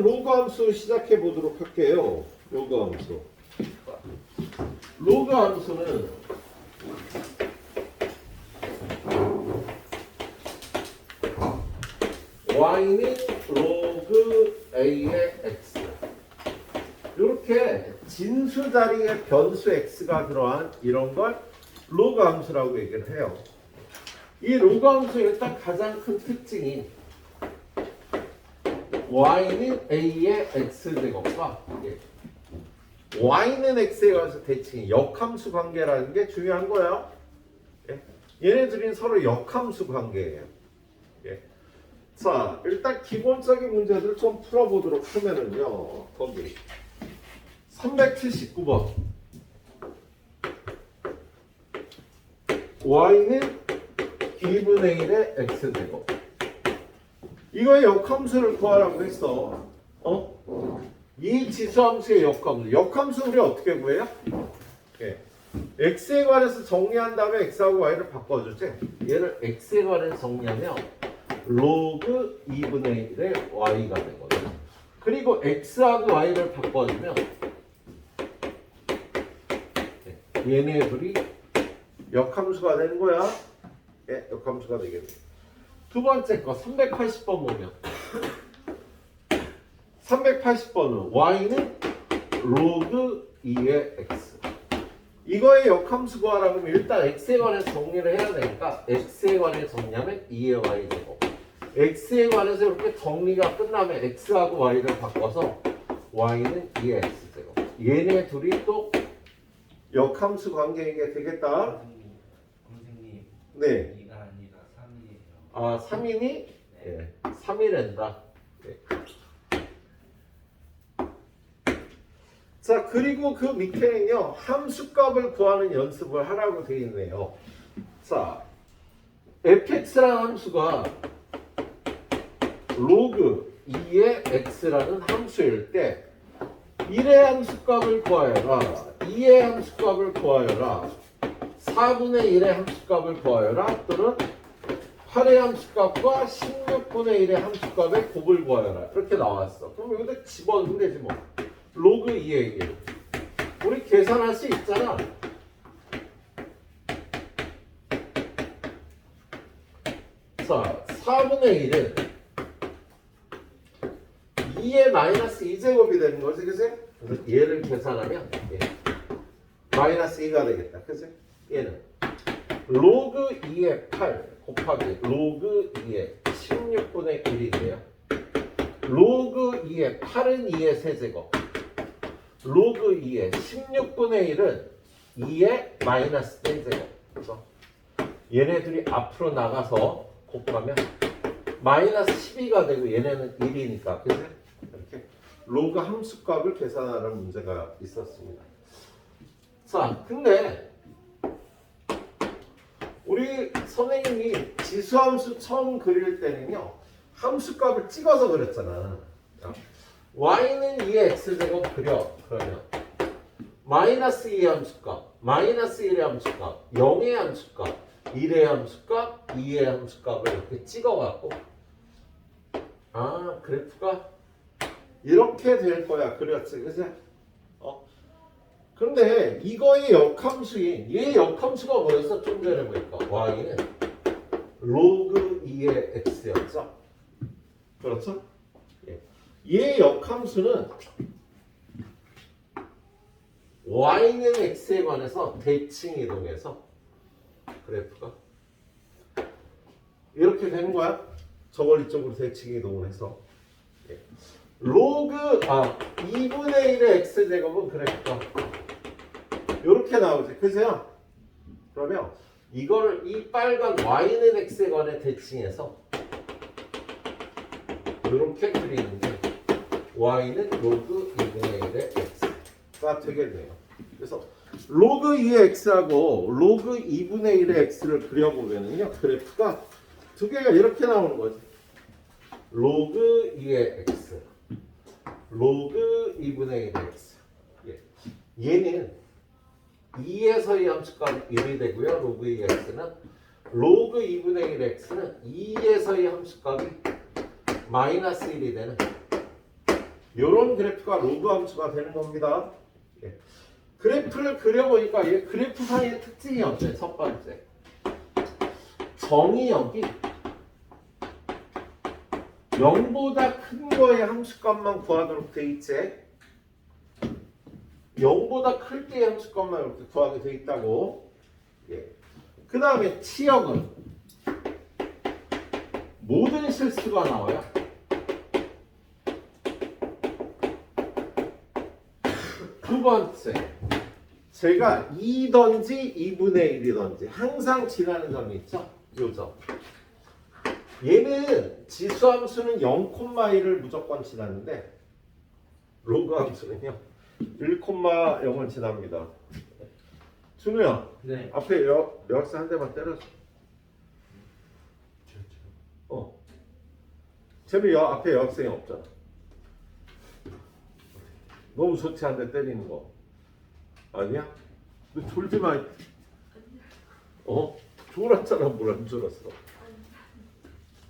로그 함수 시작해 보도록 할게요. 로그 함수. 로그 함수는 y는 로그 a의 x. 이렇게 진수 자리에 변수 x가 들어간 이런 걸 로그 함수라고 얘기를 해요. 이 로그 함수의 일단 가장 큰 특징이 y는 a의 x제곱과 y는 x에 관해서 대칭 역함수 관계라는 게 중요한 거예요. 얘네들이 서로 역함수 관계예요. 자, 일단 기본적인 문제들 좀 풀어보도록 하면은요. 거기 379번 y는 2분의 1의 x제곱. 이거의 역함수를 구하라고 했어. 이 지수함수의 역함수. 역함수 우리 어떻게 구해요? x에 관해서 정리한 다음에 x하고 y를 바꿔주지. 얘를 x에 관해서 정리하면 로그 2분의 1의 y가 되거든. 그리고 x하고 y를 바꿔주면 얘네 둘이 역함수가 되는 거야. 역함수가 되겠네. 두 번째 거 380번 보면 380번은 y는 로그 2의 x. 이거의 역함수 구하라고 하면 일단 x에 관해서 정리를 해야 되니까 x에 관해서 정리하면 2의 y제곱. x에 관해서 이렇게 정리가 끝나면 x하고 y를 바꿔서 y는 2의 x제곱. 얘네 둘이 또 역함수 관계이게 되겠다. 선생님, 네. 2가 아니라 3이에요. 아, 3인이? 네. 3이란다. 네. 자, 그리고 그 밑에는요, 함수값을 구하는 연습을 하라고 되어 있네요. 자, fx라는 함수가 로그 2의 x라는 함수일 때 1의 함수값을 구하여라, 2의 함수값을 구하여라, 4분의 1의 함수값을 구하여라, 또는 8의 함수값과 16분의 1의 함수값의 곱을 구하여라. 이렇게 나왔어. 그럼 여기다 집어넣으면 되지 뭐. 로그 2의 1. 우리 계산할 수 있잖아. 자, 4분의 1은 2의 마이너스 2제곱이 되는 거지, 그치? 그래서 얘를 계산하면 마이너스 2가 되겠다, 그치? 얘는 로그 2의 8 곱하기 로그 2의 16분의 1이 돼요. 로그 2의 8은 2의 세제곱, 로그 2의 16분의 1은 2의 마이너스 1제곱. 그래서 얘네들이 앞으로 나가서 곱하면 마이너스 12가 되고 얘네는 1이니까, 그치? 이렇게 로그 함수값을 계산하는 문제가 있었습니다. 자, 근데 우리 선생님이 지수함수 처음 그릴 때는요, 함수값을 찍어서 그렸잖아. y는 2의 x제곱 그려. 그러면 마이너스 2의 함수값, 마이너스 1의 함수값, 0의 함수값, 1의 함수값, 2의 함수값을 이렇게 찍어갖고 그래프가 이렇게 될 거야. 그렸지, 그치? 그런데 이거의 역함수인 얘 역함수가 뭐였어? 좀 전에 보니까 y는 로그 2의 x였죠. 그렇죠? 얘 역함수는 y는 x에 관해서 대칭 이동해서 그래프가 이렇게 되는 거야. 저걸 이쪽으로 대칭 이동을 해서 로그 2분의 1의 x제곱은 그래프가 이렇게 나오지, 그죠? 그러면 이거를 이 빨간 y는 x에 관해 대칭해서 이렇게 그리는 게 y는 로그 2분의 1의 x가 되겠네요. 그래서 로그 2의 x하고 로그 2분의 1의 x를 그려보면요, 그래프가 두 개가 이렇게 나오는 거지. 로그 2의 x, 로그 2분의 1의 x. 얘는 2에서의 함수값이 1이 되고요. 로그 2의 x는 로그 2분의 1의 x는 2에서의 함수값이 마이너스 1이 되는 이런 그래프가 로그 함수가 되는 겁니다. 예. 그래프를 그려보니까 얘 그래프상의 특징이 어때? 첫 번째, 정의역이 0보다 큰 거의 함수값만 구하도록 돼 있지. 0보다 클 때의 함수값만 이렇게 구하게 돼 있다고. 예. 그 다음에 치역은 모든 실수가 나와요. 두 번째, 제가 2든지 2분의 1이든지 항상 지나는 점이 있죠. 요 점. 얘는 지수함수는 0,1을 무조건 지나는데 로그 함수는요 1,0을 지납니다. 준우야, 네. 앞에 여학생 한 대만 때려줘. 쟤는 앞에 여학생이 없잖아. 너무 좋지 않은데 때리는 거 아니야? 너 졸지 마. 졸았잖아. 뭘 안 졸았어?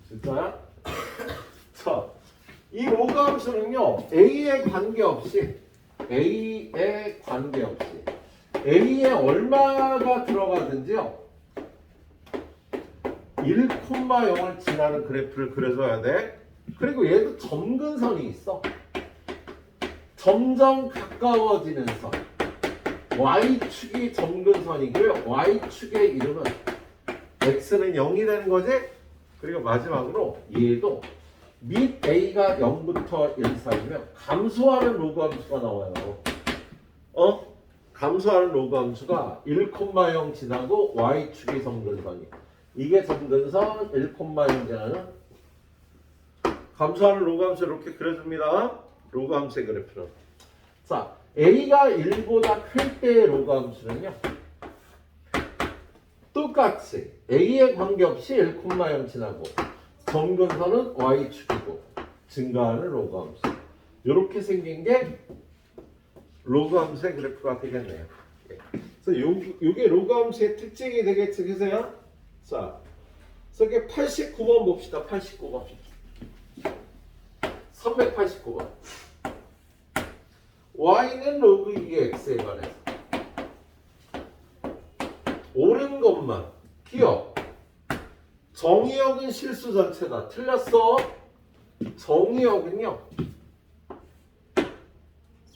진짜야? 자, 이 로그 함수는요 A에 관계없이 A에 얼마가 들어가든지요 1,0을 지나는 그래프를 그려줘야 돼. 그리고 얘도 점근선이 있어. 점점 가까워지는 선. Y축이 점근선이고요. Y축의 이름은 X는 0이 되는 거지. 그리고 마지막으로 얘도 밑 A가 0부터 1 사이면 감소하는 로그 함수가 나와요. 감소하는 로그 함수가 1,0 지나고 Y축이 점근선이. 이게 점근선 1,0 지나는 감소하는 로그 함수 이렇게 그려줍니다. 로그 함수의 그래프는. 자, A가 1보다 클 때의 로그 함수는요. 똑같이 A에 관계없이 1,0 지나고 점근선은 Y축이고 증가하는 로그 함수. 이렇게 생긴 게 로그 함수의 그래프가 되겠네요. 그래서 요게 로그 함수의 특징이 되겠지, 그세요? 자, 그래서 89번 봅시다. 89번. 389번. y는 로그 2의 x에 관해서 옳은 것만 기억. 정의역은 실수 전체다. 틀렸어. 정의역은요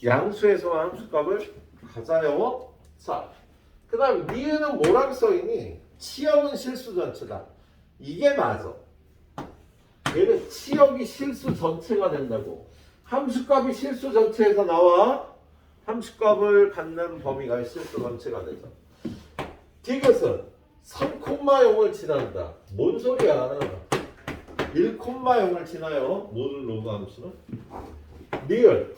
양수에서만 함수값을 가져요. 자, 그 다음 니은은 뭐라고 써있니? 치역은 실수 전체다. 이게 맞아. 얘는 치역이 실수 전체가 된다고. 함수값이 실수 전체에서 나와. 함수값을 갖는 범위가 실수 전체가 되죠. 디귿은 3,0을 지난다. 뭔 소리야? 1,0을 지나요. 모든 로그 함수는. 리을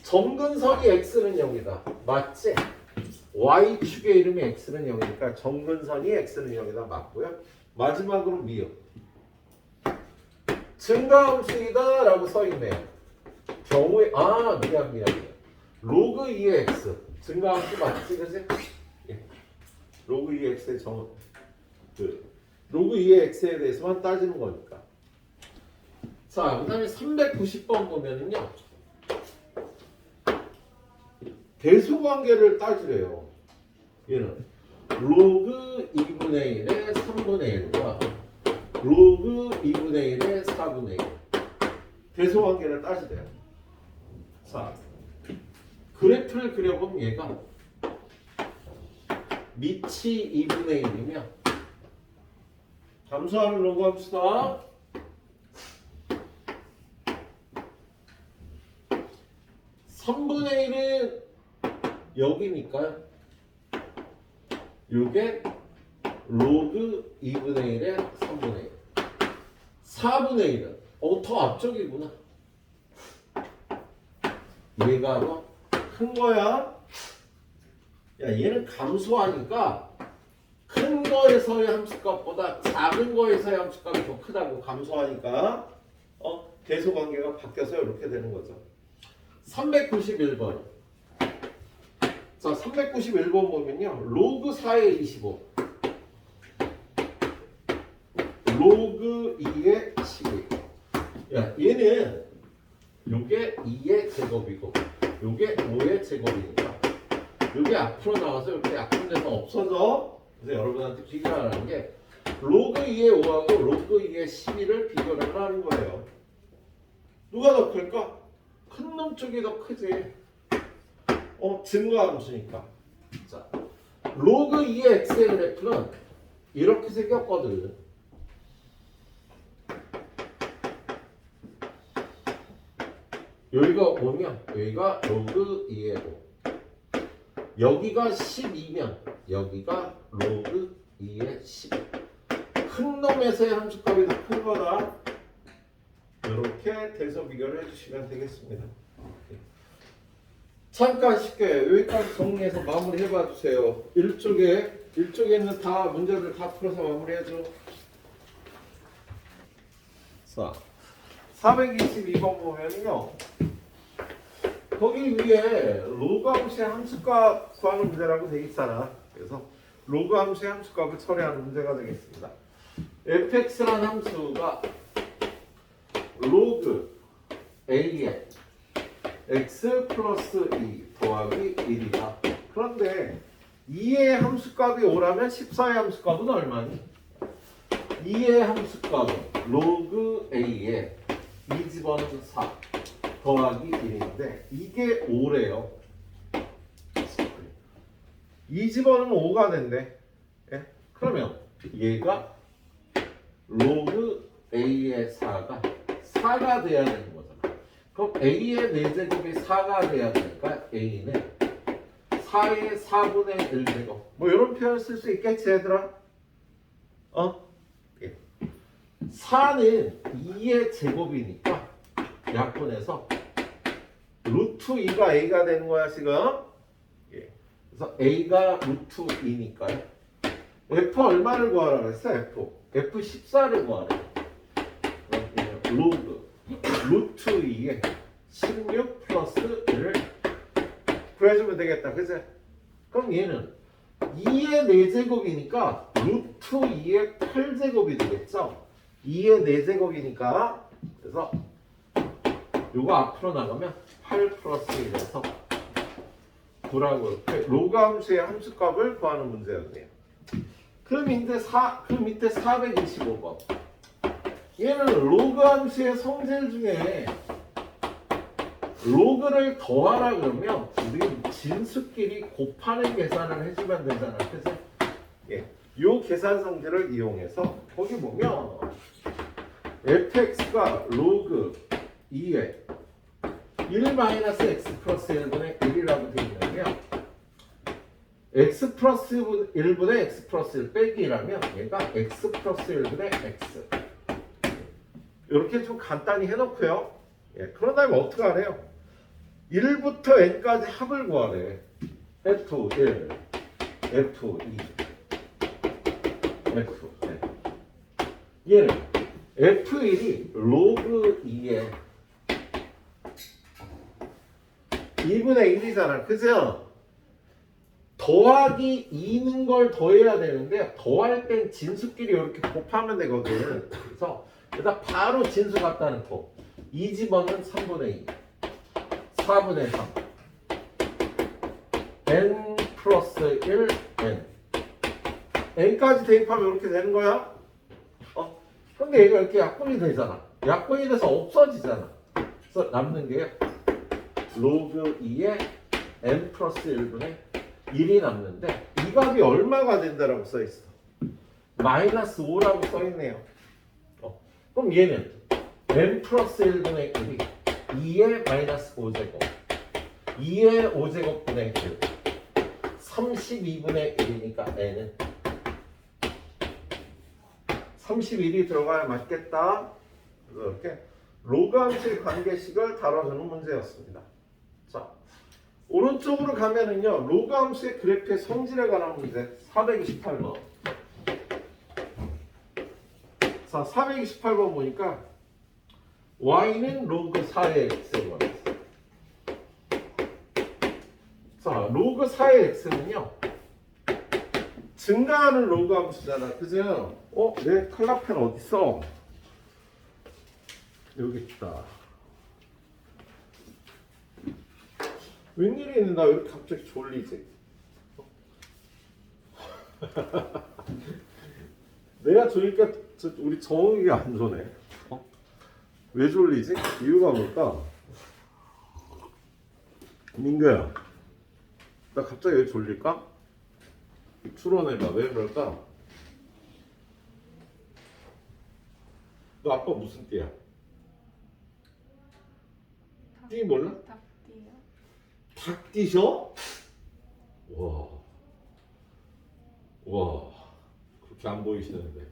점근선이 x는 0이다. 맞지? y축의 이름이 x는 0이니까 점근선이 x는 0이다. 맞고요. 마지막으로 미음 증가함수이다 라고 써있네요. 경우에 미안 로그 2의 x 증가함수 맞지? 그치? 예. 로그 2의 x의 로그 2의 x에 대해서만 따지는 거니까. 자, 그 다음에 390번 보면은요 대수관계를 따지래요. 얘는 로그 2분의 1의 3분의 1과 로그 2분의 1의 4분의 1 대소관계를 따지래요. 자, 그래프를 그려보면 얘가 밑이 2분의 1이면 감소하는 로그 함수다. 3분의 1은 여기니까요. 요게 로그 2분의 1의 3분의 1. 4분의 1은 더 앞쪽이구나. 얘가 더 큰 거야. 야, 얘는 감소하니까 큰 거에서의 함수값보다 작은 거에서의 함수값이 더 크다고. 감소하니까 대소관계가 바뀌어서 이렇게 되는 거죠. 391번. 자, 391번 보면요. 로그 4의 25. 로그 2의 12. 야, 얘는 요게 2의 제곱이고 요게 5의 제곱이니까 요게 앞으로 나가서 이렇게 약분돼서 없어져. 그래서 여러분한테 비교하라는 게 로그 2의 5하고 로그 2의 12를 비교를 하는 거예요. 누가 더 클까? 큰 놈 쪽이 더 크지. 증가함수니까. 자, 로그 2의 x의 그래프는 이렇게 생겼거든. 여기가 5면 여기가 로그 2의 5. 여기가 12면 여기가 로그 2의 10. 큰 놈에서의 함수값이 더 큰 거다. 이렇게 대서 비교를 해주시면 되겠습니다. 잠깐 쉽게 여기까지 정리해서 마무리 해봐 주세요. 1쪽에 있는 다 문제들 다 풀어서 마무리해줘. 자, 422번 보면요. 거기 위에 로그 함수의 함수값 구하는 문제라고 되어 있잖아. 그래서 로그 함수의 함수값을 처리하는 문제가 되겠습니다. fx라는 함수가 로그 a의 x 플러스 2 더하기 1이다. 그런데 2의 함수값이 5라면 14의 함수값은 얼마니? 2의 함수값은 로그 a의 2 집어넣은 4 더하기 1인데 이게 5래요. 2 집어넣으면 5가 된대. 예? 그러면 얘가 로그 a의 4가 4가 돼야 되는 거잖아. 그럼 a의 4제곱이 4가 돼야 되니까 a는 4의 4분의 1제곱 뭐 이런 표현을 쓸 수 있겠지 얘들아? 예. 4는 2의 제곱이니까 약분해서 루트 2가 a가 되는 거야 지금. 예. 그래서 a가 루트 2니까요. f 얼마를 구하라 그랬어? f 14를 구하래. 로그 루트 2에 16 플러스 1을 구해주면 되겠다. 그치? 그럼 얘는 2의 4제곱이니까 루트 2의 8제곱이 되겠죠? 2의 4제곱이니까 그래서 요거 앞으로 나가면 8 플러스 1에서 9라고 이렇게 로그 함수의 함수값을 구하는 문제였네요. 그 밑에 425번. 얘는 로그 함수의 성질 중에 로그를 더하라 그러면 우리 진수끼리 곱하는 계산을 해주면 되잖아. 그치? 예. 요 계산 성질을 이용해서 거기 보면 fx가 로그 2에 1-x 플러스 1분의 1이라고 되어 있는데요. x 플러스 1분의 x 플러스 1 빼기 1하면 얘가 x 플러스 1분의 x. 이렇게 좀 간단히 해놓고요. 예, 그런 다음에 어떻게 하래요? 1부터 n까지 합을 구하래. F1, F2, F. 얘는 F1이 로그 2에 2분의 1이잖아. 그죠? 더하기 2는 걸 더해야 되는데 더할 땐 진수끼리 이렇게 곱하면 되거든. 그래서 일단 바로 진수 갖다 놓고 2 집어는 3분의 2 4분의 3 n 플러스 1 n n까지 대입하면 이렇게 되는 거야. 근데 얘가 이렇게 약분이 되잖아. 약분이 돼서 없어지잖아. 그래서 남는 게 로그 2의 n 플러스 1분의 1이 남는데 이 값이 얼마가 된다라고 써있어? 마이너스 5라고 써있네요. 그럼 얘는 n 플러스 1분의 1이 2의 마이너스 5제곱 2의 5제곱분의 1 32분의 1이니까 n은 31이 들어가야 맞겠다. 그래서 이렇게 로그 함수의 관계식을 다뤄주는 문제였습니다. 자, 오른쪽으로 가면은요 로그 함수의 그래프의 성질에 관한 문제 428번. 자, 428번 보니까 y는 로그 4의 x로 나왔어요. 자, 로그 4의 x는요 증가하는 로그 함수잖아. 그죠? 내 칼라펜 어딨어? 여기 있다. 웬일이니? 나 왜 이렇게 갑자기 졸리지? 내가 졸리니까 우리 정욱이가 안 조네. 왜 졸리지? 이유가 뭘까? 민규야, 나 갑자기 왜 졸릴까? 추론해봐. 왜 그럴까? 너 아빠 무슨 띠야? 띠 몰라? 닭띠요. 닭띠셔? 와, 와, 그렇게 안 보이시는데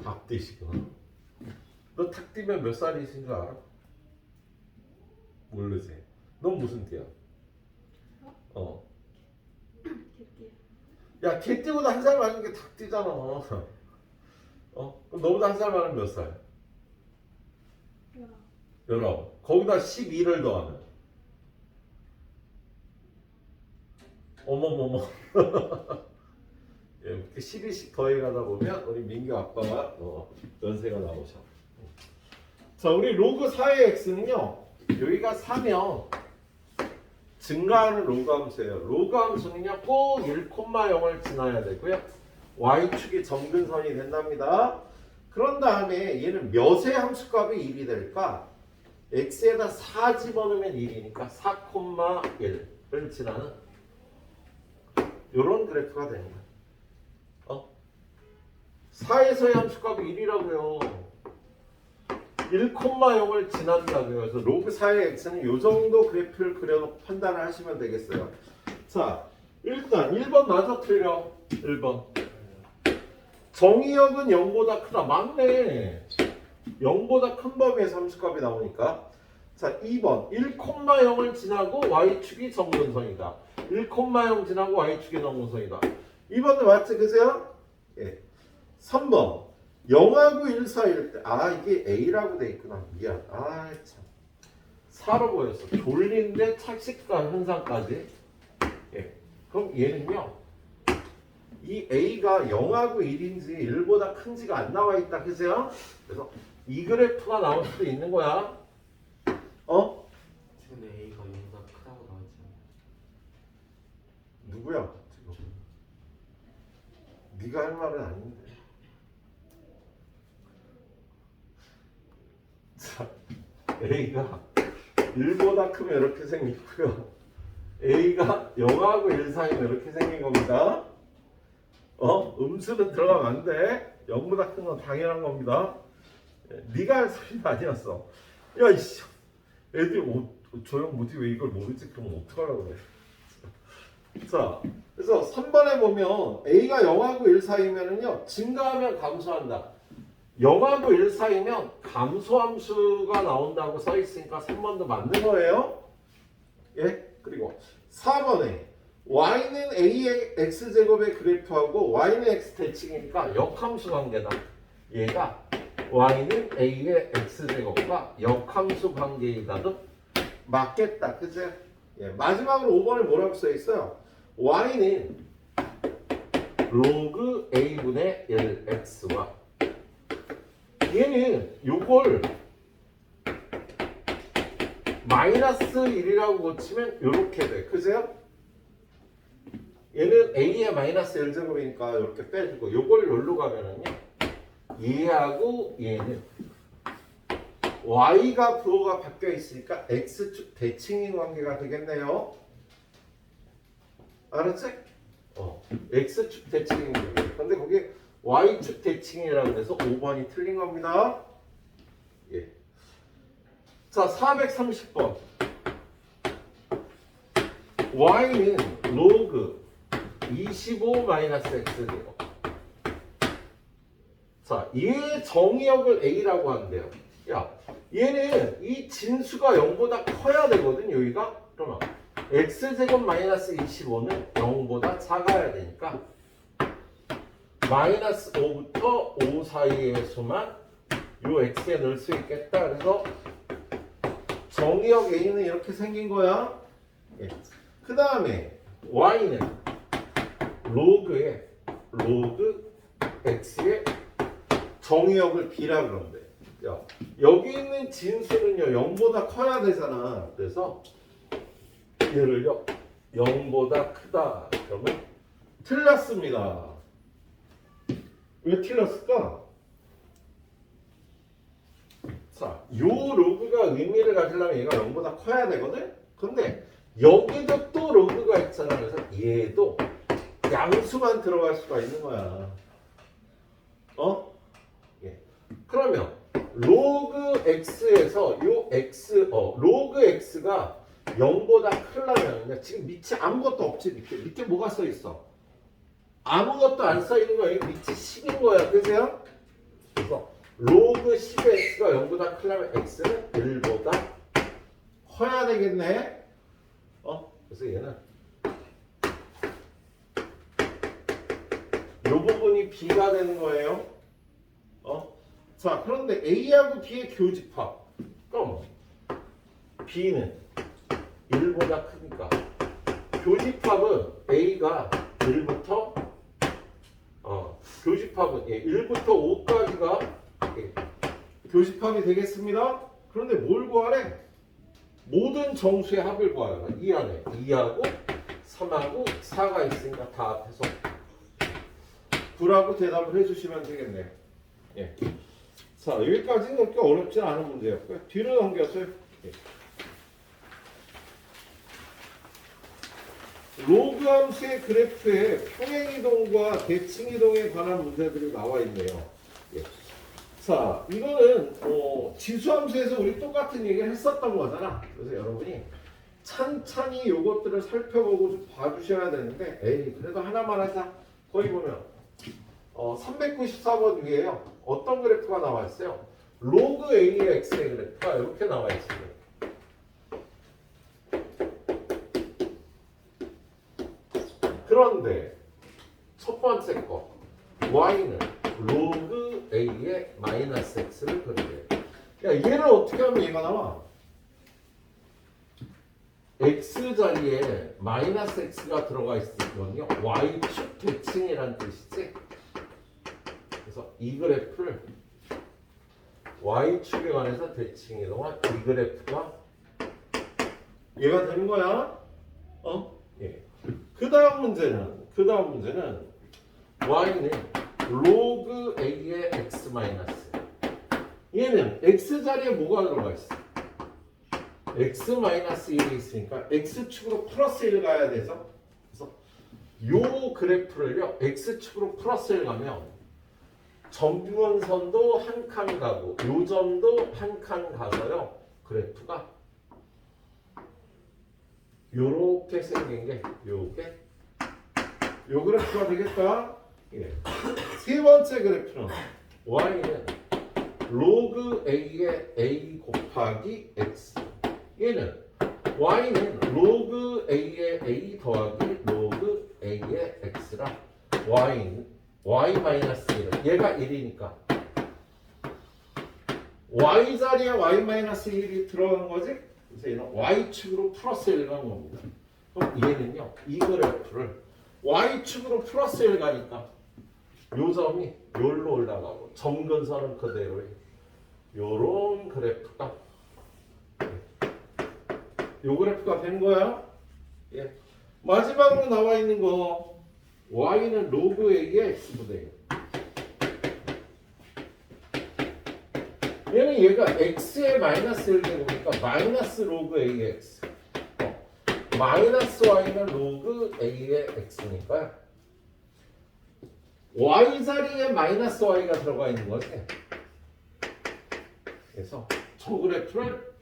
닭띠시구나. 너 닭띠면 몇 살이신 줄 알아? 모르지. 넌 무슨 띠야? 어. 개띠요. 야, 개띠보다 한 살 많은 게 닭띠잖아. 어? 그럼 너보다 한 살 많으면 몇 살? 19. 거기다 12를 더하면. 어머머머. 예, 이렇게 12씩 더해가다 보면 우리 민규 아빠가 연세가 나오셔. 자, 우리 로그 4의 x는요. 여기가 4면 증가하는 로그 함수예요. 로그 함수는요. 꼭 1,0을 지나야 되고요. y축이 점근선이 된답니다. 그런 다음에 얘는 몇의 함수값이 1이 될까? x에다 4 집어넣으면 1이니까 4,1을 지나는 이런 그래프가 되는 거야. 4에서의 함수값이 1이라고요. 1,0을 지난다고요. 그래서 로그 4의 x는 이 정도 그래프를 그려놓고 판단을 하시면 되겠어요. 자, 일단 1번 맞아 틀려. 1번. 정의역은 0보다 크다. 맞네. 0보다 큰 범위에서 함수값이 나오니까. 자, 2번 1,0을 지나고 y축이 정근선이다. 1,0 지나고 y축이 정근선이다. 2번도 맞지? 그죠? 예. 3번 0하고 1 사이일 때 이게 A라고 돼 있구나. 미안. 참. 4로 보였어. 졸린데 착식과 현상까지. 예. 그럼 얘는요. 이 A가 0하고 1인지 1보다 큰지가 안 나와 있다. 그죠? 그래서 이 그래프가 나올 수도 있는 거야. 근데 A가 0보다 크다고 나왔지 않아요? 누구야? 지금. 네가 할 말은 아닌데. 자, A가 1보다 크면 이렇게 생기고요. A가 0하고 1 사이면 이렇게 생긴 겁니다. 음수는 들어가면 안 돼. 0보다 큰 건 당연한 겁니다. 네가 할 소리는 아니었어. 야, 이씨. 애들이 조용 못해. 왜 이걸 모르지? 그럼 어떡하라고 그래. 자, 그래서 3번에 보면 A가 0하고 1 사이면은요, 증가하면 감소한다. 0하고 1 사이면 감소함수가 나온다고 써 있으니까 3번도 맞는 거예요. 예? 그리고 4번에 y는 a의 x제곱의 그래프하고 y는 x 대칭이니까 역함수 관계다. 얘가 y는 a의 x제곱과 역함수 관계이다도 맞겠다. 그치? 예, 마지막으로 5번에 뭐라고 써 있어요? y는 로그 a분의 1x와 얘는 요걸 마이너스 1이라고 고치면 요렇게 돼. 그죠? 얘는 a의 마이너스 1제곱이니까 이렇게 빼주고 요걸 여기로 가면은요 얘하고 얘는 y가 부호가 바뀌어 있으니까 x축 대칭인 관계가 되겠네요. 알았지? x축 대칭인 관계. 근데 거기 y축 대칭이라고 해서 5번이 틀린 겁니다. 예. 자, 430번. y는 로그 25 마이너스 x제곱. 자, 얘 정의역을 a라고 한대요. 야, 얘는 이 진수가 0보다 커야 되거든, 여기가. 그러면 x제곱 마이너스 25는 0보다 작아야 되니까 마이너스 5부터 5 사이의 수만 요 x에 넣을 수 있겠다. 그래서 정의역 a는 이렇게 생긴 거야. 예. 그 다음에 y는 로그 x의 정의역을 b라 그런대. 야, 여기 있는 진수는요 0보다 커야 되잖아. 그래서 얘를요 0보다 크다 그러면 틀렸습니다. 왜 틀렸을까? 자, 요 로그가 의미를 가지려면 얘가 0보다 커야 되거든? 근데 여기도 또 로그가 있잖아. 그래서 얘도 양수만 들어갈 수가 있는 거야. 예. 그러면 로그 x에서 요 x, 로그 x가 0보다 크려면 지금 밑에 아무것도 없지. 밑에 뭐가 써 있어? 아무것도 안 써 있는 거야. 여기 밑에 10인 거야. 그죠? 그래서 로그 10의 x가 0보다 크려면 x는 1보다 커야 되겠네. 그래서 얘는 이 부분이 b가 되는 거예요. 자, 그런데 a하고 b의 교집합. 그럼 b는 1보다 크니까 교집합은 a가 1부터 교집합은 1부터 5까지가 교집합이 되겠습니다. 그런데 뭘 구하래? 모든 정수의 합을 구하라. 이 안에 2하고 3하고 4가 있으니까 다 합해서 9라고 대답을 해주시면 되겠네요. 예. 자, 여기까지는 그렇게 어렵지 않은 문제였고요. 뒤로 넘겨서요. 예. 로그 함수의 그래프에 평행이동과 대칭이동에 관한 문제들이 나와 있네요. 예. 자, 이거는 지수함수에서 우리 똑같은 얘기를 했었던 거잖아. 그래서 여러분이 찬찬히 이것들을 살펴보고 좀 봐주셔야 되는데, 그래도 하나만 하자. 거기 보면 394번 위에요. 어떤 그래프가 나와 있어요? 로그 A의 X의 그래프가 이렇게 나와 있어요. 그런데 첫 번째 거 y는 로그 a의 마이너스 x를 그리래요. 야, 얘를 어떻게 하면 얘가 나와? x 자리에 마이너스 x가 들어가 있으면요 y축 대칭이라는 뜻이지. 그래서 이 그래프를 y축에 관해서 대칭이 동안 이 그래프가 얘가 되는 거야. 예. 그 다음 문제는 y는 로그 a의 x 마이너스. 얘는 x 자리에 뭐가 들어가 있어? x 마이너스 1이 있으니까 x축으로 플러스 1 가야 되죠. 그래서 요 그래프를요 x축으로 플러스 1 가면 정근선도 한 칸 가고 요 점도 한 칸 가서요 그래프가 요렇게 생긴 게 요게 요 그래프가 되겠다. 예. 세 번째 그래프는 y는 로그 a의 a 곱하기 x. 얘는 y는 로그 a의 a 더하기 로그 a의 x라 y는 y 마이너스 1. 얘가 1이니까 y 자리에 y 마이너스 1이 들어간 거지. 그래서 얘는 y축으로 플러스 1 간 겁니다. 그럼 얘는요 이 그래프를 y축으로 플러스 1 가니까 요 점이 요로 올라가고 점근선은 그대로예요. 요런 그래프가 요 그래프가 된 거야. 예. 마지막으로 나와 있는 거 y는 로그 a의 x분의 1. 얘는 얘가 x에 마이너스 1 되니까 마이너스 로그 a의 x. 마이너스 y는 로그 a의 x니까요. y 자리에 마이너스 y가 들어가 있는 거지. 그래서 저 그래프를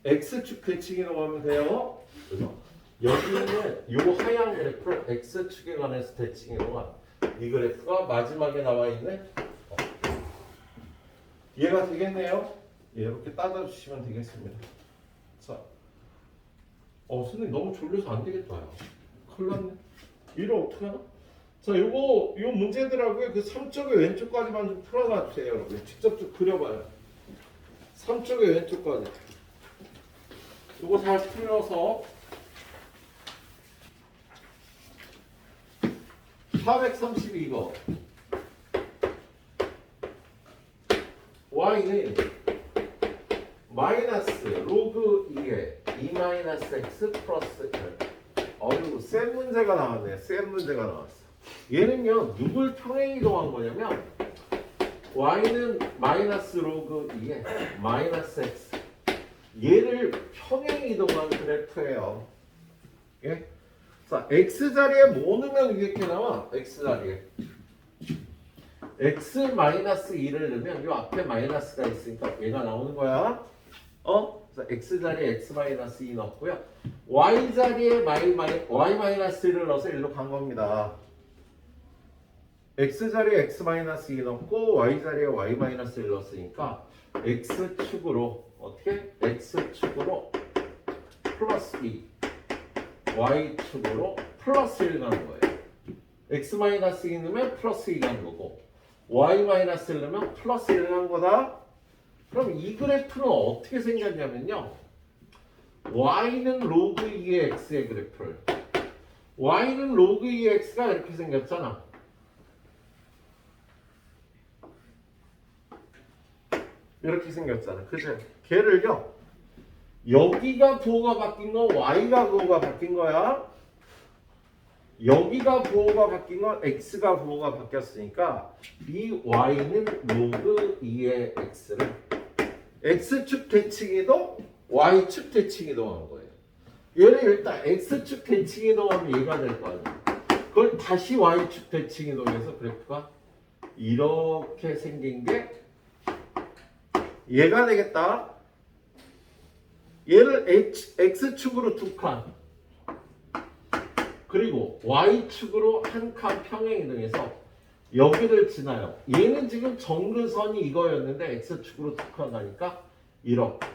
x축 대칭이라고 하면 돼요. 그래서 여기 있는 요 하얀 그래프를 x축에 관해서 대칭이라고 하면 이 그래프가 마지막에 나와 있는 얘가 되겠네요. 예, 이렇게 따져주시면 되겠습니다. 자, 선생님 너무 졸려서 안 되겠다. 큰일 났네. 이를 어떻게 하나? 자, 요 문제들하고요. 그 3쪽의 왼쪽까지만 좀 풀어놔 주세요, 여러분. 직접 좀 그려봐요. 3쪽의 왼쪽까지. 요거 잘 풀어서 432번 y는 마이너스 로그 2의 2 x 플러스 1. 어이구, 센 문제가 나왔네. 센 문제가 나왔어. 얘는요, 누굴 평행 이동한 거냐면 y는 마이너스 로그 2에 마이너스 x. 얘를 평행 이동한 그래프예요. 예? 자, x 자리에 뭐 넣으면 이렇게 나와? x 자리에 x 마이너스 2를 넣으면 요 앞에 마이너스가 있으니까 얘가 나오는 거야. 그래서 x 자리에 x 마이너스 2 넣고요. y 자리에 y 마이너스 1을 넣어서 일로 간 겁니다. x 자리에 x 마이너스 2 넣고 y 자리에 y 마이너스 1 넣었으니까 x 축으로 어떻게? x 축으로 플러스 2, y 축으로 플러스 1 가는 거예요. x 마이너스 2 넣으면 플러스 2 가는 거고 y 마이너스 1 넣으면 플러스 1 가는 거다. 그럼 이 그래프는 어떻게 생겼냐면요. y는 로그 2의 x의 그래프를 y는 로그 2의 x가 이렇게 생겼잖아. 이렇게 생겼잖아. 그죠? 걔를요. 여기가 부호가 바뀐 거 y가 부호가 바뀐 거야. 여기가 부호가 바뀐 건 x가 부호가 바뀌었으니까 이 y는 로그 2의 x를 x축 대칭 이동, y축 대칭 이동한 거예요. 얘를 일단 x축 대칭 이동하면 얘가 될 거 아니야. 그걸 다시 y축 대칭 이동해서 그래프가 이렇게 생긴 게 얘가 되겠다. 얘를 x축으로 두 칸, 그리고 y축으로 한 칸 평행 이동해서 여기를 지나요. 얘는 지금 정근선이 이거였는데 x축으로 두 칸 가니까 이렇게.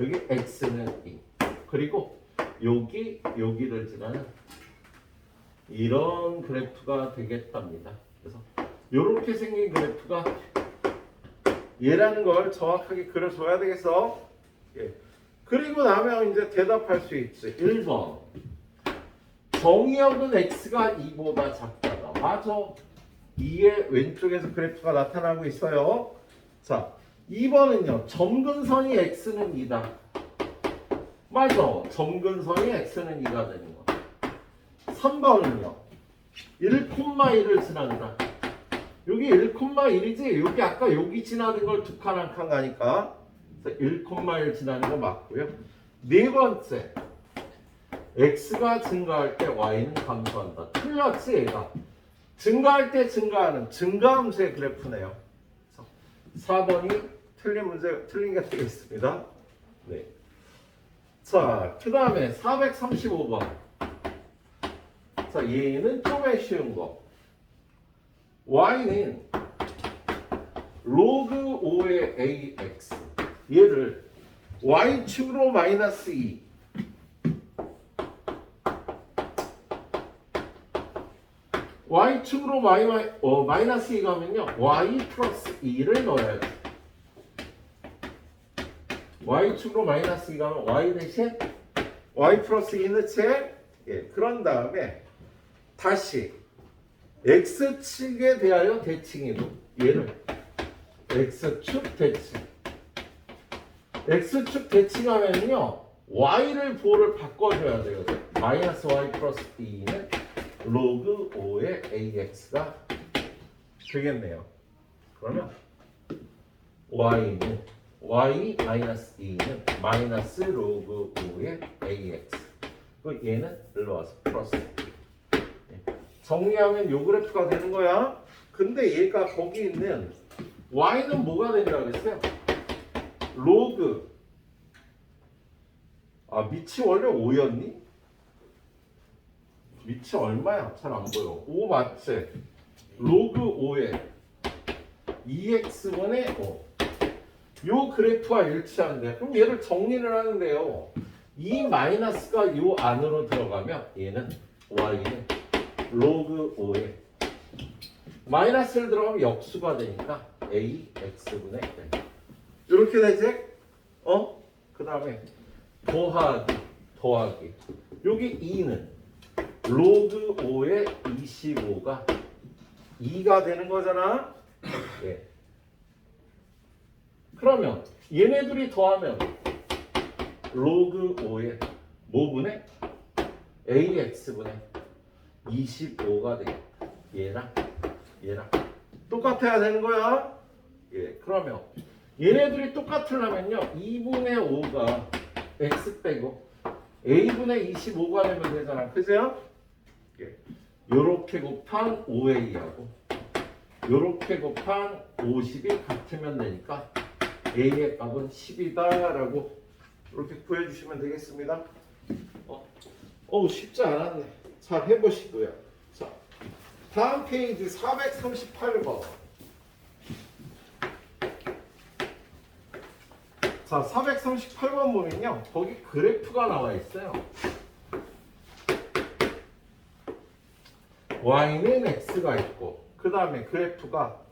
여기 x는 2. 그리고 여기를 지나는 이런 그래프가 되겠답니다. 그래서 이렇게 생긴 그래프가 얘라는 걸 정확하게 그려줘야 되겠어. 예. 그리고 나면 이제 대답할 수 있지. 1번. 정의역은 x가 2보다 작다다. 맞아. 2의 왼쪽에서 그래프가 나타나고 있어요. 자, 2번은요. 점근선이 x는 2다. 맞아. 점근선이 x는 2가 되는 거야. 3번은요. 1,1을 지난다. 여기 1,1이지? 여기 아까 여기 지나는 걸 두 칸 한 칸 가니까 1,1 지나는 거 맞고요. 네 번째. x가 증가할 때 y는 감소한다. 틀렸지 얘가. 증가할 때 증가하는 증가함수의 그래프네요. 4번이 틀린 게 되겠습니다. 네. 자, 그 다음에 435번. 자, 얘는 좀 쉬운 거. y는 로그 5의 ax. 얘를 y축으로 마이너스 2. y축으로 마이너스 2 가면요. y 플러스 2를 넣어야 돼. y축으로 마이너스 2 가면 y 대신 y 플러스 2 넣지? 예, 그런 다음에 다시 x축에 대하여 대칭이도 얘를 x축 대칭. x축 대칭하면요. y를 보호를 바꿔줘야 돼요. 마이너스 y 플러스 2는 로그 5의 ax가 되겠네요. 그러면 y는 y 마이너스 2는 마이너스 로그 5의 ax. 그 얘는 일로 와서 플러스. 정리하면 요 그래프가 되는 거야. 근데 얘가 거기 있는 y는 뭐가 되냐고 그랬어요? 로그. 밑이 원래 5였니? 밑이 얼마야? 잘 안 보여. 5 맞지? 로그 5에 2x분의 5. 요 그래프와 일치하는데 그럼 얘를 정리를 하는데요. 이 마이너스가 요 안으로 들어가면 얘는 y는 로그 5에 마이너스를 들어가면 역수가 되니까 ax분의 1. 이렇게 되지? 그 다음에 더하기. 여기 2는 로그 5의 25가 2가 되는 거잖아. 예. 그러면 얘네들이 더하면 로그 5의 뭐분의 AX분의 25가 되겠다. 얘랑 똑같아야 되는 거야. 예, 그러면 얘네들이 똑같으려면요 2분의 5가 X 빼고 A분의 25가 되면 되잖아. 그죠? 예. 요렇게 곱한 5A하고 요렇게 곱한 50이 같으면 되니까 A의 값은 10이다라고 이렇게 구해주시면 되겠습니다. 쉽지 않았네. 잘 해보시고요. 자, 다음 페이지 438번. 자, 438번 보면요. 거기 그래프가 나와 있어요. y는 x가 있고 그 다음에 그래프가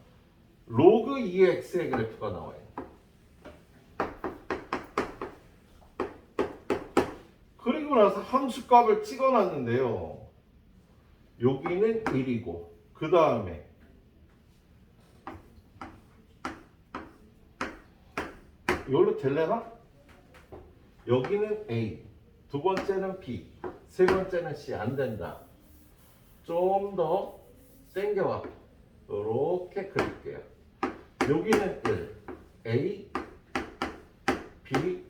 로그 2의 x의 그래프가 나와요. 그리고 나서 함수값을 찍어놨는데요. 여기는 1이고 그 다음에 이걸로 될래나? 여기는 A, 두 번째는 B, 세 번째는 C. 안 된다. 좀 더 당겨와. 이렇게 그릴게요. 여기는 1, A, B,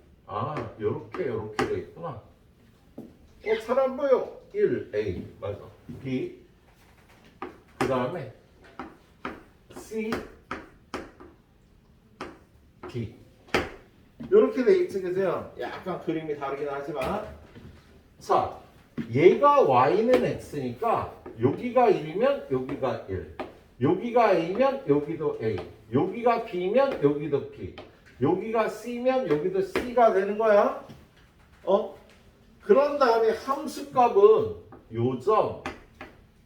요렇게 돼 있구나. 잘 안 보여. 1, A, 맞아. B, 그 다음에 C, D. 이렇게 돼 있지, 그죠? 약간 그림이 다르긴 하지만. 자, 얘가 y는 x니까 여기가 1이면 여기가 1, 여기가 a면 여기도 a, 여기가 b면 여기도 b, 여기가 c면 여기도 c가 되는 거야. 그런 다음에 함수값은 요점,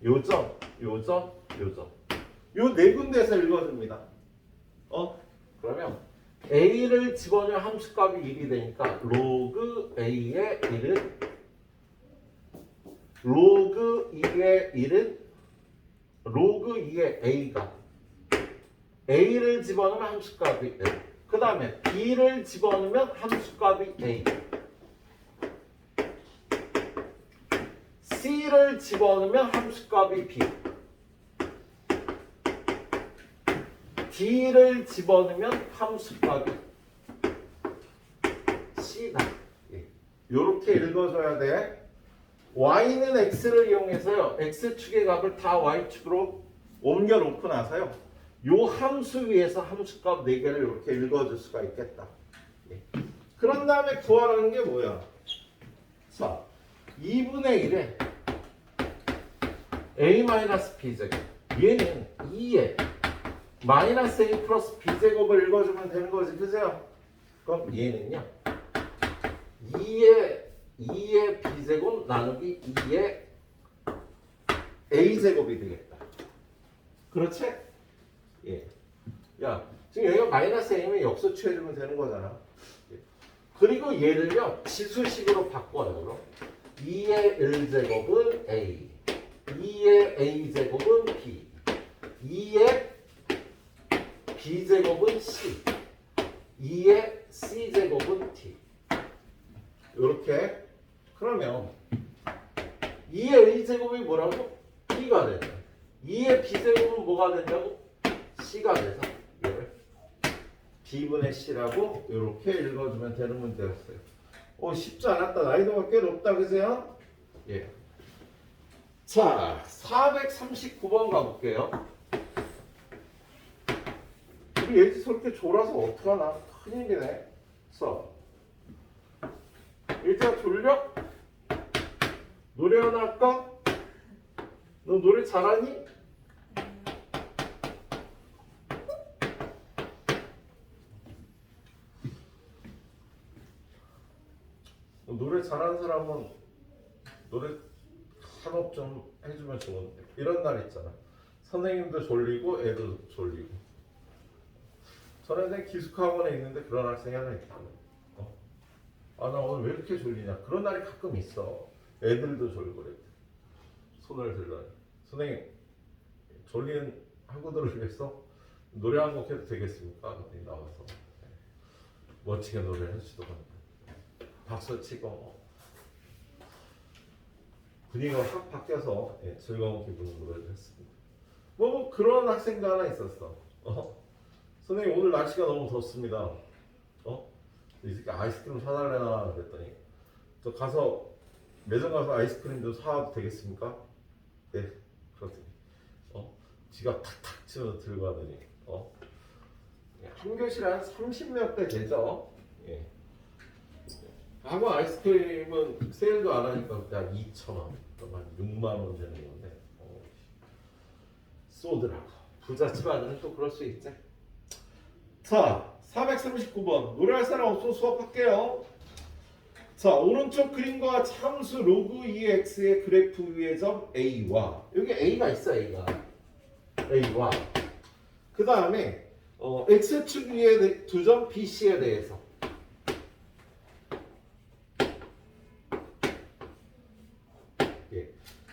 요점, 요점, 요점. 요 네 군데에서 읽어줍니다. 그러면 a를 집어넣으면 함수값이 1이 되니까 로그 a의 1은 로그 2의 1은 로그 2의 a가 a를 집어넣으면 함수값이 1. 그 다음에 b를 집어넣으면 함수값이 a. c를 집어넣으면 함수값이 b. d를 집어넣으면 함수값이 c다. 이렇게 읽어줘야 돼. y는 x를 이용해서요. x축의 값을 다 y축으로 옮겨놓고 나서요. 요 함수 위에서 함수값 4개를 이렇게 읽어줄 수가 있겠다. 그런 다음에 구하라는 게 뭐야? 자, 2분의 1에 a-b제곱. 얘는 2에 마이너스 a 플러스 b제곱을 읽어주면 되는 거지. 그죠? 그럼 얘는요. 2의 b제곱 나누기 2의 a제곱이 되겠다. 그렇지? 예. 야, 지금 여기가 마이너스 a면 역수 취해주면 되는 거잖아. 예. 그리고 얘를요, 지수식으로 바꿔요. 그럼 2의 1제곱은 a, 2의 a제곱은 b, 2의 b제곱은 c, 2의 c제곱은 t. 이렇게. 그러면 2의 a제곱이 뭐라고? b가 되죠. 2의 b제곱은 뭐가 된다고? c가 돼서 얘를 b분의 c라고 이렇게 읽어주면 되는 문제였어요. 쉽지 않았다. 난이도가 꽤 높다. 그죠? 예. 자, 439번 가볼게요. 우리 예지 저렇게 졸아서 어떡하나? 큰일이네. 일단 졸려? 노래 하나 할까? 너 노래 잘하니? 너 노래 잘하는 사람은 노래 한곡 좀 해주면 좋은데. 이런 날 있잖아. 선생님도 졸리고 애도 졸리고. 저는 기숙학원에 있는데 그런 학생이 하나 있거든. 나 오늘 왜 이렇게 졸리냐. 그런 날이 가끔 있어. 애들도 졸고 그래. 손을 들더니 선생님 졸리는 학우들을 위해서 노래 한 곡 해도 되겠습니까? 그랬더니 나와서 멋지게 노래를 해주시더라고요. 박수 치고 분위기가 확 바뀌어서 예, 즐거운 기분으로 했습니다. 뭐 그런 학생도 하나 있었어. 선생님 오늘 날씨가 너무 덥습니다. 이 새끼 아이스크림 사달래나 그랬더니 저 가서 매점 가서 아이스크림도 사도 되겠습니까? 네 그렇더니 지가 탁탁 치면서 들고 하더니 한 교실에 한 30몇 대 되죠. 예. 하고 아이스크림은 세일도 안 하니까 그냥 2,000원, 한 6만 원 되는 건데 쏘더라고. 부잣집 아들은 또 그럴 수 있지. 자, 439번 노래할 사람 없어 수업할게요. 자, 오른쪽 그림과 참수 로그 2x의 그래프 위의 점 a와 여기 a가 있어. a와 그 다음에 x축 위에 두 점 bc에 대해서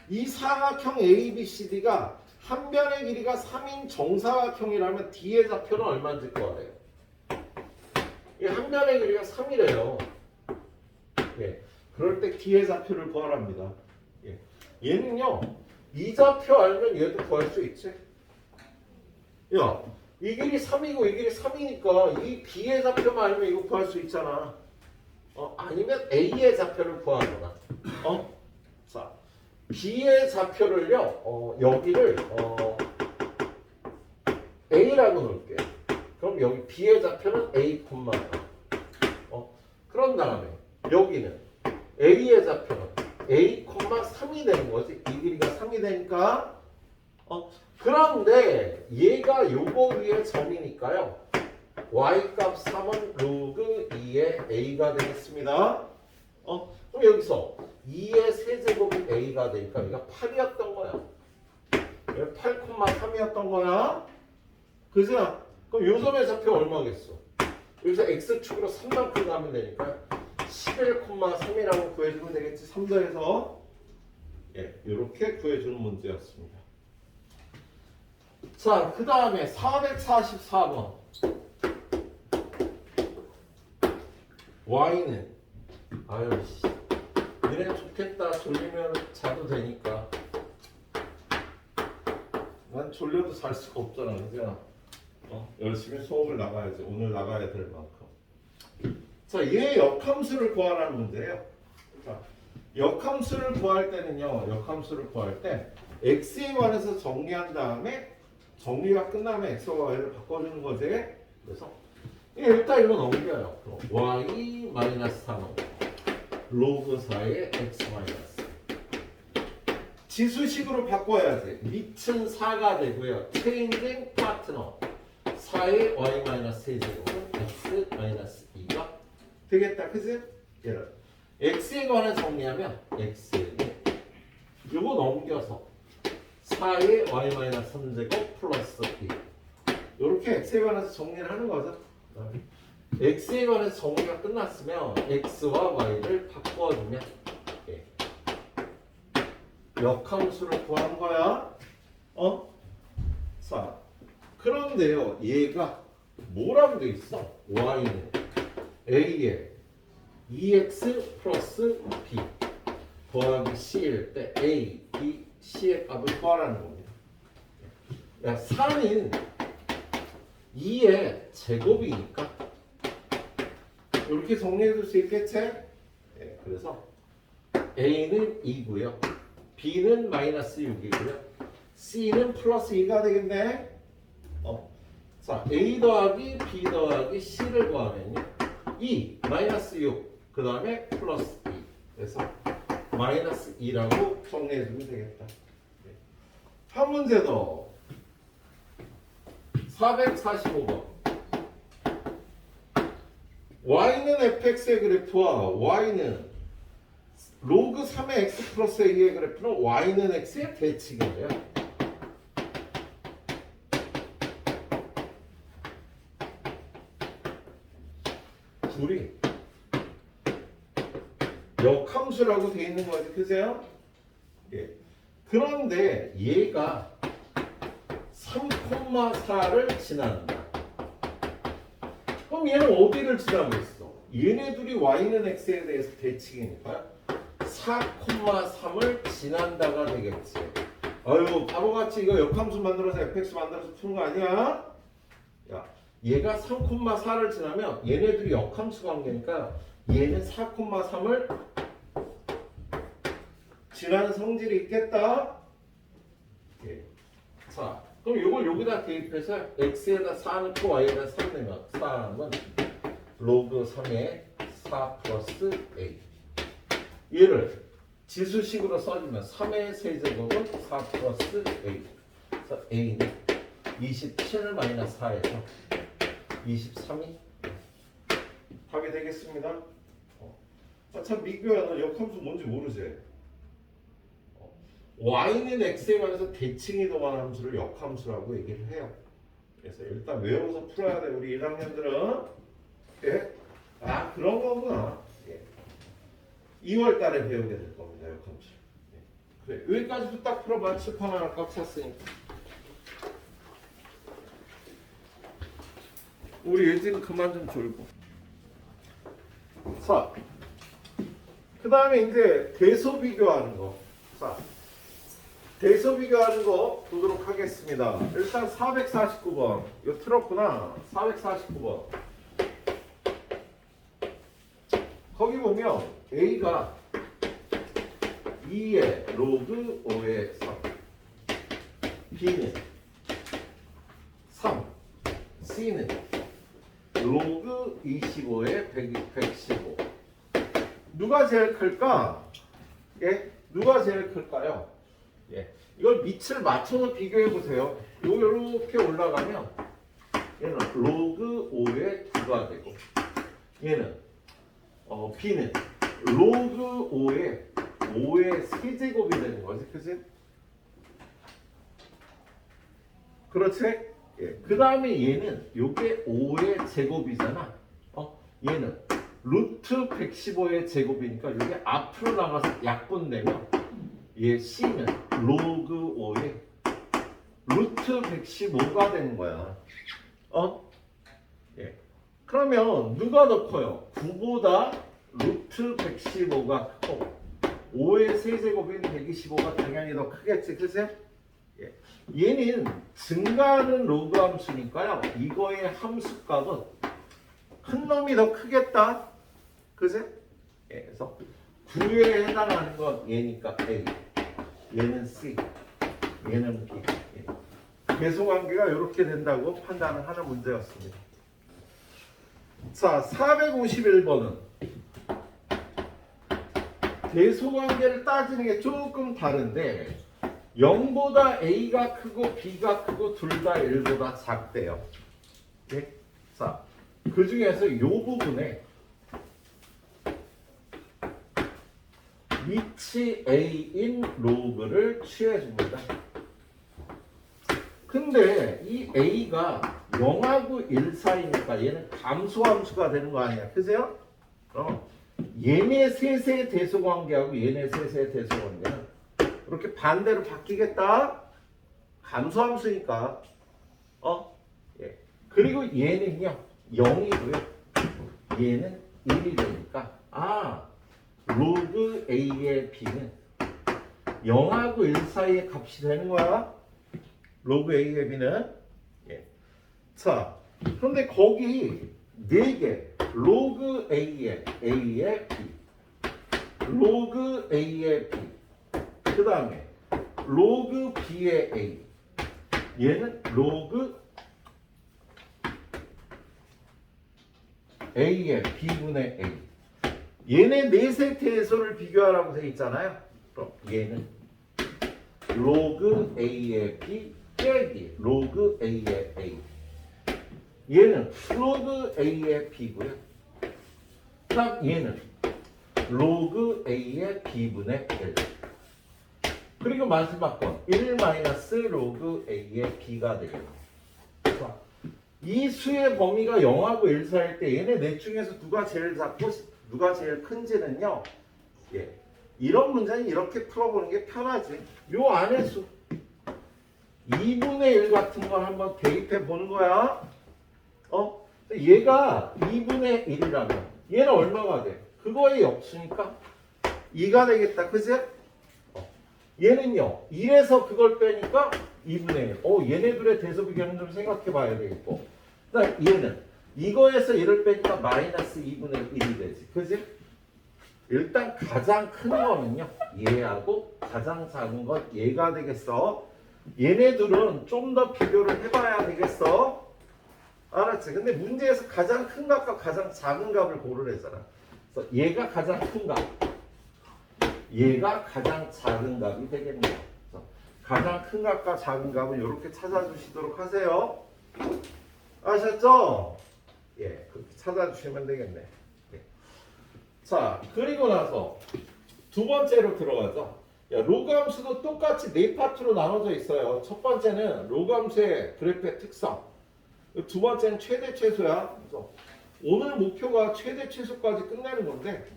이 사각형 ABCD가 한 변의 길이가 3인 정사각형이라면 D의 좌표는 얼마인지 구하래요. 이 한 변의 길이가 3이래요. 예. 그럴 때 D의 좌표를 구하랍니다. 예. 얘는요, 이 좌표 알면 얘도 구할 수 있지. 야, 이 길이 3이고 이 길이 3이니까 이 B의 좌표만 알면 이거 구할 수 있잖아. 아니면 A의 좌표를 구하거나. 자. B의 좌표를요, 여기를 A라고 놓을게요. 그럼 여기 B의 좌표는 A, 그런 다음에 여기는 A의 좌표는 A, 3이 되는 거지. 이 길이가 3이 되니까. 그런데 얘가 요거 위에 점이니까요. Y 값 3은 로그 2의 A가 되겠습니다. 그럼 여기서 2의 세제곱이 A가 되니까 여기가 8이었던 거야. 8,3이었던 거야. 그죠? 그럼 요 점의 좌표 얼마겠어? 여기서 X축으로 3만큼 가면 되니까 11,3이라고 구해주면 되겠지. 3도에서 이렇게 구해주는 문제였습니다. 자, 그 다음에 444번 Y는 아유 씨 니네 좋겠다. 졸리면 자도 되니까. 난 졸려도 잘 수가 없잖아. 그죠? 열심히 수업을 나가야지. 오늘 나가야 될 만큼. 자, 얘 역함수를 구하라는 문제예요. 자, 역함수를 구할 때는요. 역함수를 구할 때 x에 관해서 정리한 다음에 정리가 끝나면 x와 y를 바꿔주는 거지. 그래서 일단 이거 넘겨요. y-3은 로그 4의 x 마이너스 지수식으로 바꿔야지. 밑은 4가 되고요. 체인징 파트너 4의 y 마이너스 세제곱은 x 마이너스 2가 되겠다. 그치? 얘를 x에 관해 정리하면 x는 요거 넘겨서 4의 y 마이너스 3제곱 플러스 2 요렇게 x에 관해서 정리를 하는 거죠. x에 관해서 정리가 끝났으면 x와 y를 바꿔주면 역함수를 구한 거야. 자, 그런데요, 얘가 뭐라고 돼 있어? y는 a에 2x 플러스 b 더하기 c일 때 a, b, c의 값을 구하라는 겁니다. 야, 3인 2의 제곱이니까 이렇게 정리해 줄 수 있겠지? 그래서 A는 2고요. B는 마이너스 6이고요. C는 플러스 2가 되겠네. 자, A 더하기 B 더하기 C를 구하면요. 2 마이너스 6 그 다음에 플러스 2 그래서 마이너스 2라고 정리해 주면 되겠다. 한 문제 더 445번 y는 fx의 그래프와 y는 로그 3의 x 플러스 a의 그래프는 y는 x의 대칭이에요. 둘이 역함수라고 되어 있는 거지. 그죠? 예. 그런데 얘가 3,4를 지난다. 그럼 얘는 어디를 지나고 있어? 얘네들이 y는 x에 대해서 대칭이니까 4,3을 지난다가 되겠지. 아유 바보같이 이거 역함수 만들어서 fx 만들어서 푸는 거 아니야? 야 얘가 3,4를 지나면 얘네들이 역함수 관계니까 얘는 4,3을 지나는 성질이 있겠다. 예. 자 그럼 이걸 여기다 대입해서 x에다 4 넣고 y에다 3 내면 3은 로그 3의 4 플러스 a. 얘를 지수식으로 써주면 3의 세제곱은 4 플러스 a. 그래서 a는 27 마이너스 4에서 23이 답이 되겠습니다. 참 미규야 너 역함수 뭔지 모르지? y는 x에 관해서 대칭이 동한 함수를 역함수라고 얘기를 해요. 그래서 일단 외워서 풀어야 돼 우리 1학년들은. 예? 아 그런 거구나. 예. 2월 달에 배우게 될 겁니다 역함수. 예. 그래 여기까지도 딱 풀어봐. 칠판 하나 꽉 찼으니까. 우리 예지는 그만 좀 졸고. 자, 그 다음에 이제 대소 비교하는 거. 자, 대소 비교하는 거 보도록 하겠습니다. 일단 449번. 이거 틀었구나. 449번. 거기 보면 A가 2의 로그 5의 3, B는 3, C는 로그 25의 115. 누가 제일 클까? 예? 누가 제일 클까요? 예. 이걸 밑을 맞춰서 비교해 보세요. 요렇게 올라가면 얘는 로그 5의 9가 되고 얘는 B는 로그 5의 세제곱이 되는 거지. 그치? 그렇지? 예. 그 다음에 얘는 요게 5의 제곱이잖아. 얘는 루트 115의 제곱이니까 이게 앞으로 나가서 약분되면 얘 C는 로그 5의 루트 115가 되는 거야. 예. 그러면 누가 더 커요? 9보다 루트 115가 크고 5의 세제곱인 125가 당연히 더 크겠지. 그치? 예. 얘는 증가하는 로그 함수니까요. 이거의 함수값은 큰 놈이 더 크겠다. 그치? 예. 그래서 9에 해당하는 건 얘니까 A, 얘는 C, 얘는 B. 예. 계수관계가 이렇게 된다고 판단을 하는 문제였습니다. 자, 451번은 대소관계를 따지는 게 조금 다른데 0보다 A가 크고 B가 크고 둘 다 1보다 작대요. 예? 자, 그 중에서 이 부분에 위치 A인 로그를 취해줍니다. 근데 이 A가 0하고 1 사이니까 얘는 감소함수가 되는 거 아니야. 그죠? 얘네 셋의 대소관계하고 얘네 셋의 대소관계는 이렇게 반대로 바뀌겠다. 감소함수니까. 예. 그리고 얘는요 0이고요. 얘는 1이 되니까 로그 A의 B는 0하고 1 사이의 값이 되는 거야. 로그 A의 B는. 예. 자, 그런데 거기 4개 로그 A의 B, 로그 A의 B, 그 다음에 로그 B의 A, 얘는 로그 A의 B분의 A. 얘네 네 세트의 소를 비교하라고 되어 있잖아요. 그럼 얘는 로그 A의 B 빼기 로그 A의 A. 얘는 로그 A의 B고요. 그다음 얘는 로그 A의 B분의 1. 그리고 마지막 건 1 마이너스 로그 A의 B가 되겠네요. 이 수의 범위가 0하고 1 사이일 때 얘네 넷 중에서 누가 제일 작고 누가 제일 큰지는요. 예. 이런 문제는 이렇게 풀어보는 게 편하지. 요 안에 수 2분의 1 같은 걸 한번 대입해 보는 거야. 얘가 2분의 1이라면 얘는 얼마가 돼? 그거의 역수니까 2가 되겠다. 그지? 얘는요. 1에서 그걸 빼니까 2분의 1. 얘네들의 대소비교는 좀 생각해 봐야 되겠고. 그다음 얘는 이거에서 얘를 빼니까 마이너스 2분의 1이 되지. 그지? 일단 가장 큰 거는요. 얘하고 가장 작은 건 얘가 되겠어. 얘네들은 좀 더 비교를 해봐야 되겠어. 알았지? 근데 문제에서 가장 큰 값과 가장 작은 값을 고르래잖아. 그래서 얘가 가장 큰 값, 얘가 가장 작은 값이 되겠네요. 그래서 가장 큰 값과 작은 값은 이렇게 찾아주시도록 하세요. 아셨죠? 예, 그렇게 찾아주시면 되겠네. 예. 자, 그리고 나서 두 번째로 들어가죠. 야, 로그 함수도 똑같이 네 파트로 나눠져 있어요. 첫 번째는 로그 함수의 그래프의 특성. 두 번째는 최대 최소야. 그래서 오늘 목표가 최대 최소까지 끝내는 건데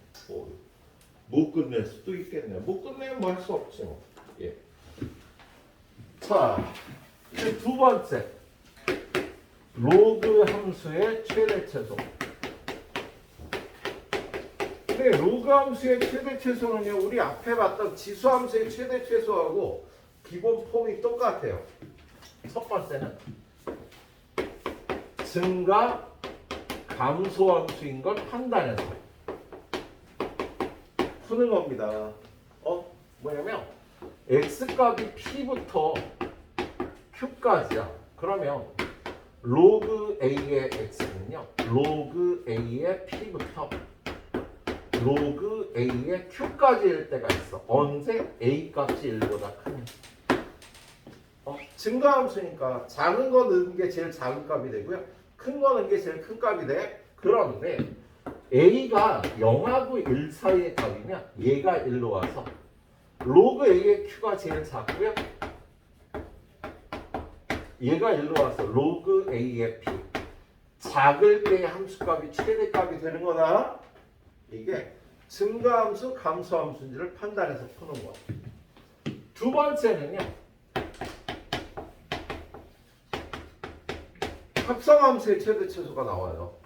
못 끝낼 수도 있겠네요. 못 끝내면 뭐 할 수 없지 뭐. 예. 자, 이제 두 번째 로그 함수의 최대 최소. 근데 로그 함수의 최대 최소는요, 우리 앞에 봤던 지수 함수의 최대 최소하고 기본 폼이 똑같아요. 첫 번째는 증가 감소 함수인 걸 판단해서 푸는 겁니다. 뭐냐면 x값이 p부터 q까지야. 그러면 로그 a의 x는요, 로그 a의 p부터 로그 a의 q까지일 때가 있어. 언제? a 값이 1보다 크면. 증가함수니까 작은 거 넣은 게 제일 작은 값이 되고요. 큰 거 넣은 게 제일 큰 값이 돼. 그런데 a가 0하고 1 사이의 값이면 얘가 1로 와서 로그 a의 q가 제일 작고요. 얘가 1로 와서 로그 a의 p. 작을 때의 함수값이 최대값이 되는 거다. 이게 증가함수, 감소함수인지를 판단해서 푸는 거야. 두 번째는요, 합성함수의 최대 최소가 나와요.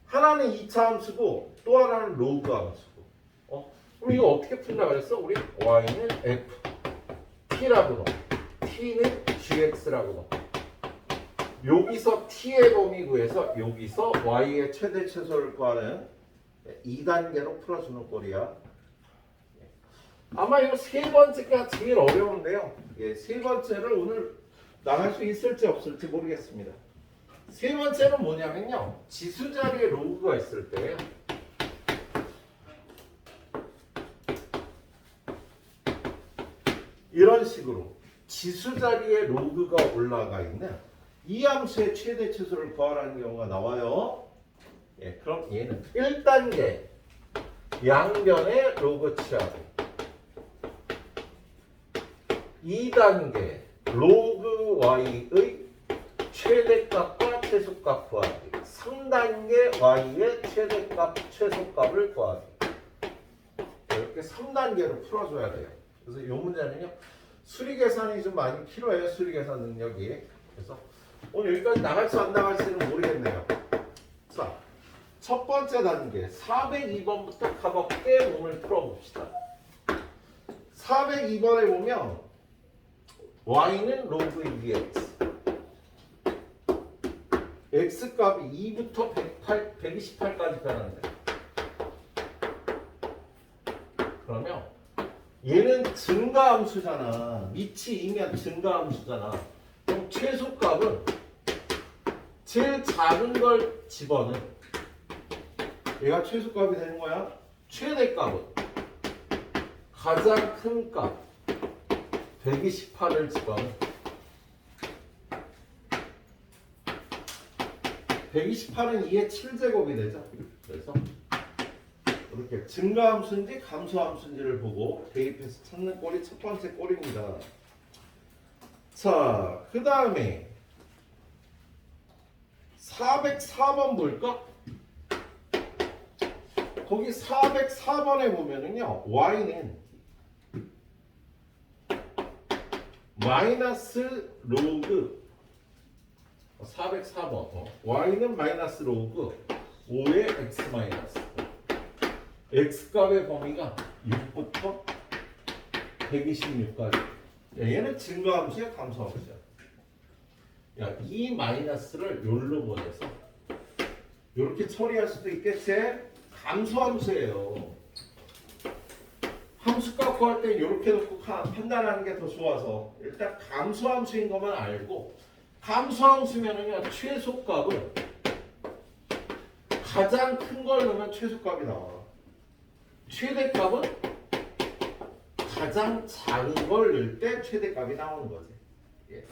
하나는 2차 함수고 또 하나는 로그 함수고. 그럼 이거 어떻게 푼다 그랬어? 우리 y는 f, t라고 넣어. t는 gx라고 넣어. 여기서 t의 범위 구해서 여기서 y의 최대 최소를 구하는 2단계로 풀어주는 꼴이야. 아마 이거 세 번째가 제일 어려운데요. 세 번째를 오늘 나갈 수 있을지 없을지 모르겠습니다. 세 번째는 뭐냐면요, 지수 자리에 로그가 있을 때예요. 이런 식으로 지수 자리에 로그가 올라가 있는 이 함수의 최대 최소를 구하라는 경우가 나와요. 그럼 얘는 1단계 양변의 로그 취하고 2단계 로그 y의 최대값과 최소값 구하기, 3단계 y의 최대값, 최소값을 구하기. 이렇게 3단계로 풀어줘야 돼요. 그래서 이 문제는요, 수리 계산이 좀 많이 필요해요. 수리 계산 능력이. 그래서 오늘 여기까지 나갈지 안 나갈지는 모르겠네요. 자, 첫 번째 단계 402번부터 가볍게 몸을 풀어봅시다. 402번에 보면 y는 로그 2x, x값이 2부터 128까지 변하는데, 그러면 얘는 증가함수잖아. 밑이 2면 증가함수잖아. 그럼 최소값은 제일 작은 걸 집어넣은, 얘가 최소값이 되는 거야. 최대값은 가장 큰 값 128을 집어넣은, 128은 2의 7제곱이 되죠. 그래서 이렇게 증가함수인지 감소함수인지를 보고 대입해서 찾는 꼴이 첫 번째 꼴입니다. 자, 그 다음에 404번 볼까? 거기 404번에 보면은요, y는 마이너스 로그 404번 y는 마이너스 로그 5의 x 마이너스 x값의 범위가 6부터 126까지. 얘는 증가함수야, 감소함수야? 야, 이 마이너스를 여기로 보내서 이렇게 처리할 수도 있겠지? 감소함수예요. 함수값 구할 때 이렇게 놓고 판단하는 게 더 좋아서 일단 감소함수인 것만 알고, 감소함수면은요 최소값을 가장 큰 걸 넣으면 최소값이 나와. 최대값은 가장 작은 걸 넣을 때 최대값이 나오는 거지. 예.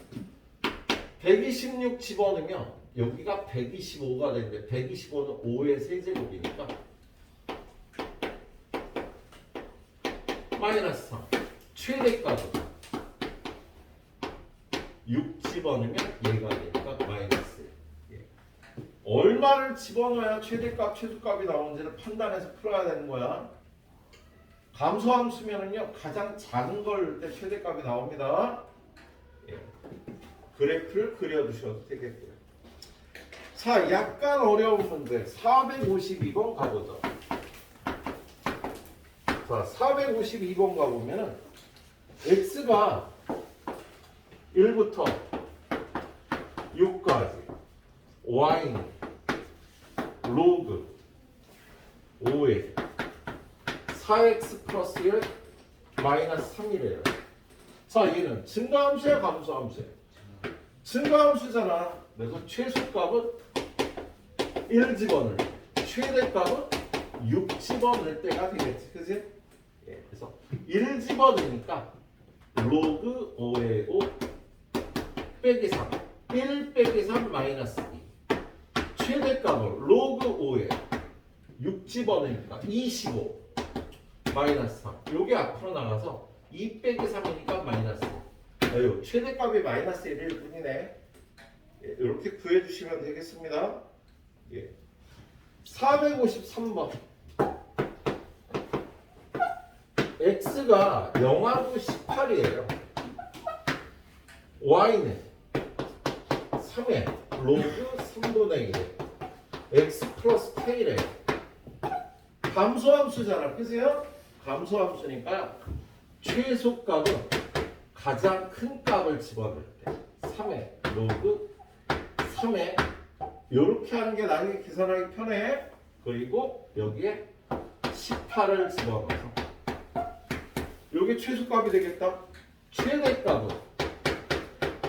126 집어넣으면 여기가 125가 되는데 125는 5의 세제곱이니까 마이너스 3. 최대값은 6 집어넣으면 얘가 되니까 마이너스 1. 예. 얼마를 집어넣어야 최대값, 최소값이 나오는지를 판단해서 풀어야 되는 거야. 감소함수면은요 가장 작은 걸 넣을 때 최대값이 나옵니다. 예. 그래프를 그려주셔도 되겠고요. 자, 약간 어려운 문제 452번 가보죠. 자, 452번 가보면은 x가 1부터 6까지 y는 로그 5에 4x 플러스 1 마이너스 3이래요. 자, 얘는 증가함수야, 감소함수야? 증가함수잖아. 그래서 최소값은 1 집어넣을, 최대값은 6 집어넣을 때가 되겠지, 그치? 예, 그래서 1 집어넣으니까 로그 5의 5 빼기 3, 1 빼기 3 마이너스 2. 최대값은 로그 5에 6 집어넣으니까 25 마이너스 3. 요게 앞으로 나가서 2 빼기 3이니까 마이너스 2. 아유, 최대값이 마이너스 1일 뿐이네. 예, 이렇게 구해주시면 되겠습니다. 예. 453번. x가 0하고 18이에요. y는 3에 로그 3분의 1에 x 플러스 k래. 감소함수잖아, 그죠? 감소함수니까 최소값은 가장 큰 값을 집어넣을 때 3에 로그 3에 이렇게 하는 게 나중에 계산하기 편해. 그리고 여기에 18을 집어넣어서 이게 최소값이 되겠다. 최대값은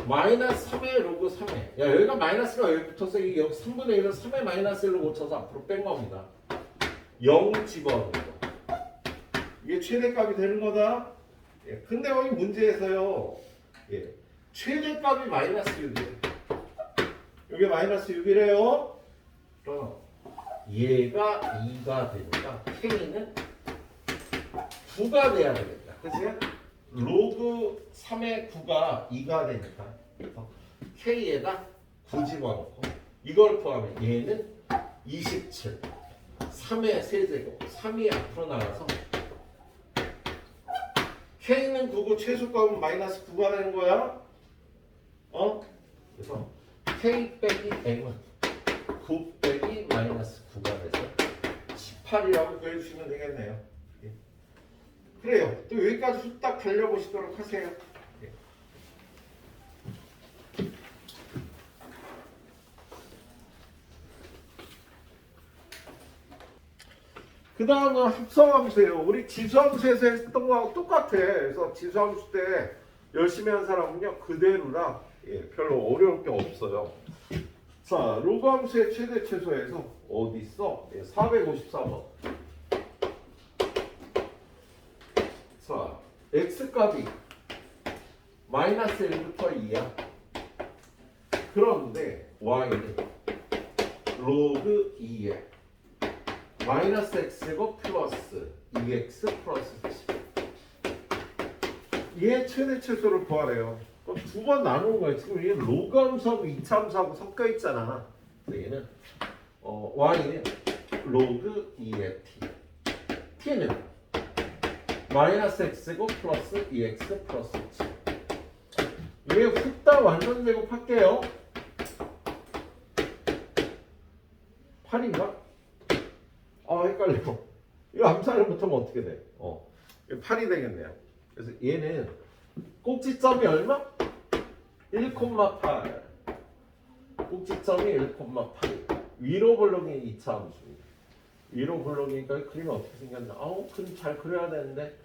마이너스 3의 로그 3에, 야 여기가 마이너스가 여기 붙어서 여기 3분의 1을 3의 마이너스 1로 고쳐서 앞으로 뺀 겁니다. 0 집어넣는 거. 이게 최대값이 되는 거다. 예, 근데 여기 문제에서요, 예, 최대값이 마이너스 6이에요. 이게 마이너스 6이래요. 그럼 얘가 2가 되니까 k는 9가 돼야 되겠다. 그치? 로그 3의 9가 2가 되니까 그래서 k에다 9 집어넣고 이걸 포함해 얘는 27 3의 세제곱 3이 앞으로 나가서 k는 9고 최소값은 마이너스 9가 되는 거야. 그래서 k 빼기 m은 9 빼기 마이너스 9가 돼서 18이라고 구해주시면 되겠네요. 예. 그래요. 또 여기까지 후딱 달려보시도록 하세요. 예. 그 다음은 합성함수예요. 우리 지수함수에서 했던 거하고 똑같아. 그래서 지수함수 때 열심히 한 사람은요 그대로라. 예, 별로 어려울 게 없어요. 자, 로그함수의 최대 최소에서 어디 있어? 예, 454번. 자, x값이 마이너스 1부터 2야. 그런데 y는 로그 2에 마이너스 x제곱 플러스 2x 플러스 10. 얘의 최대 최소를 구하래요. 그럼 두 번 나누는 거예요. 지금 얘 로그 함수하고 이차함수하고 섞여 있잖아. 얘는 y는 로그 2의 t, t는 마이너스 x제곱 플러스 2x 플러스 7. 얘 후딱 완전 제곱할게요. 8인가? 잘못하면 어떻게 돼? 8이 되겠네요. 그래서 얘는 꼭지점이 얼마? 1,8. 꼭지점이 1,8. 위로 블록이 2차 함수입니다. 위로 블록이니까 그림이 어떻게 생겼나? 그림 잘 그려야 되는데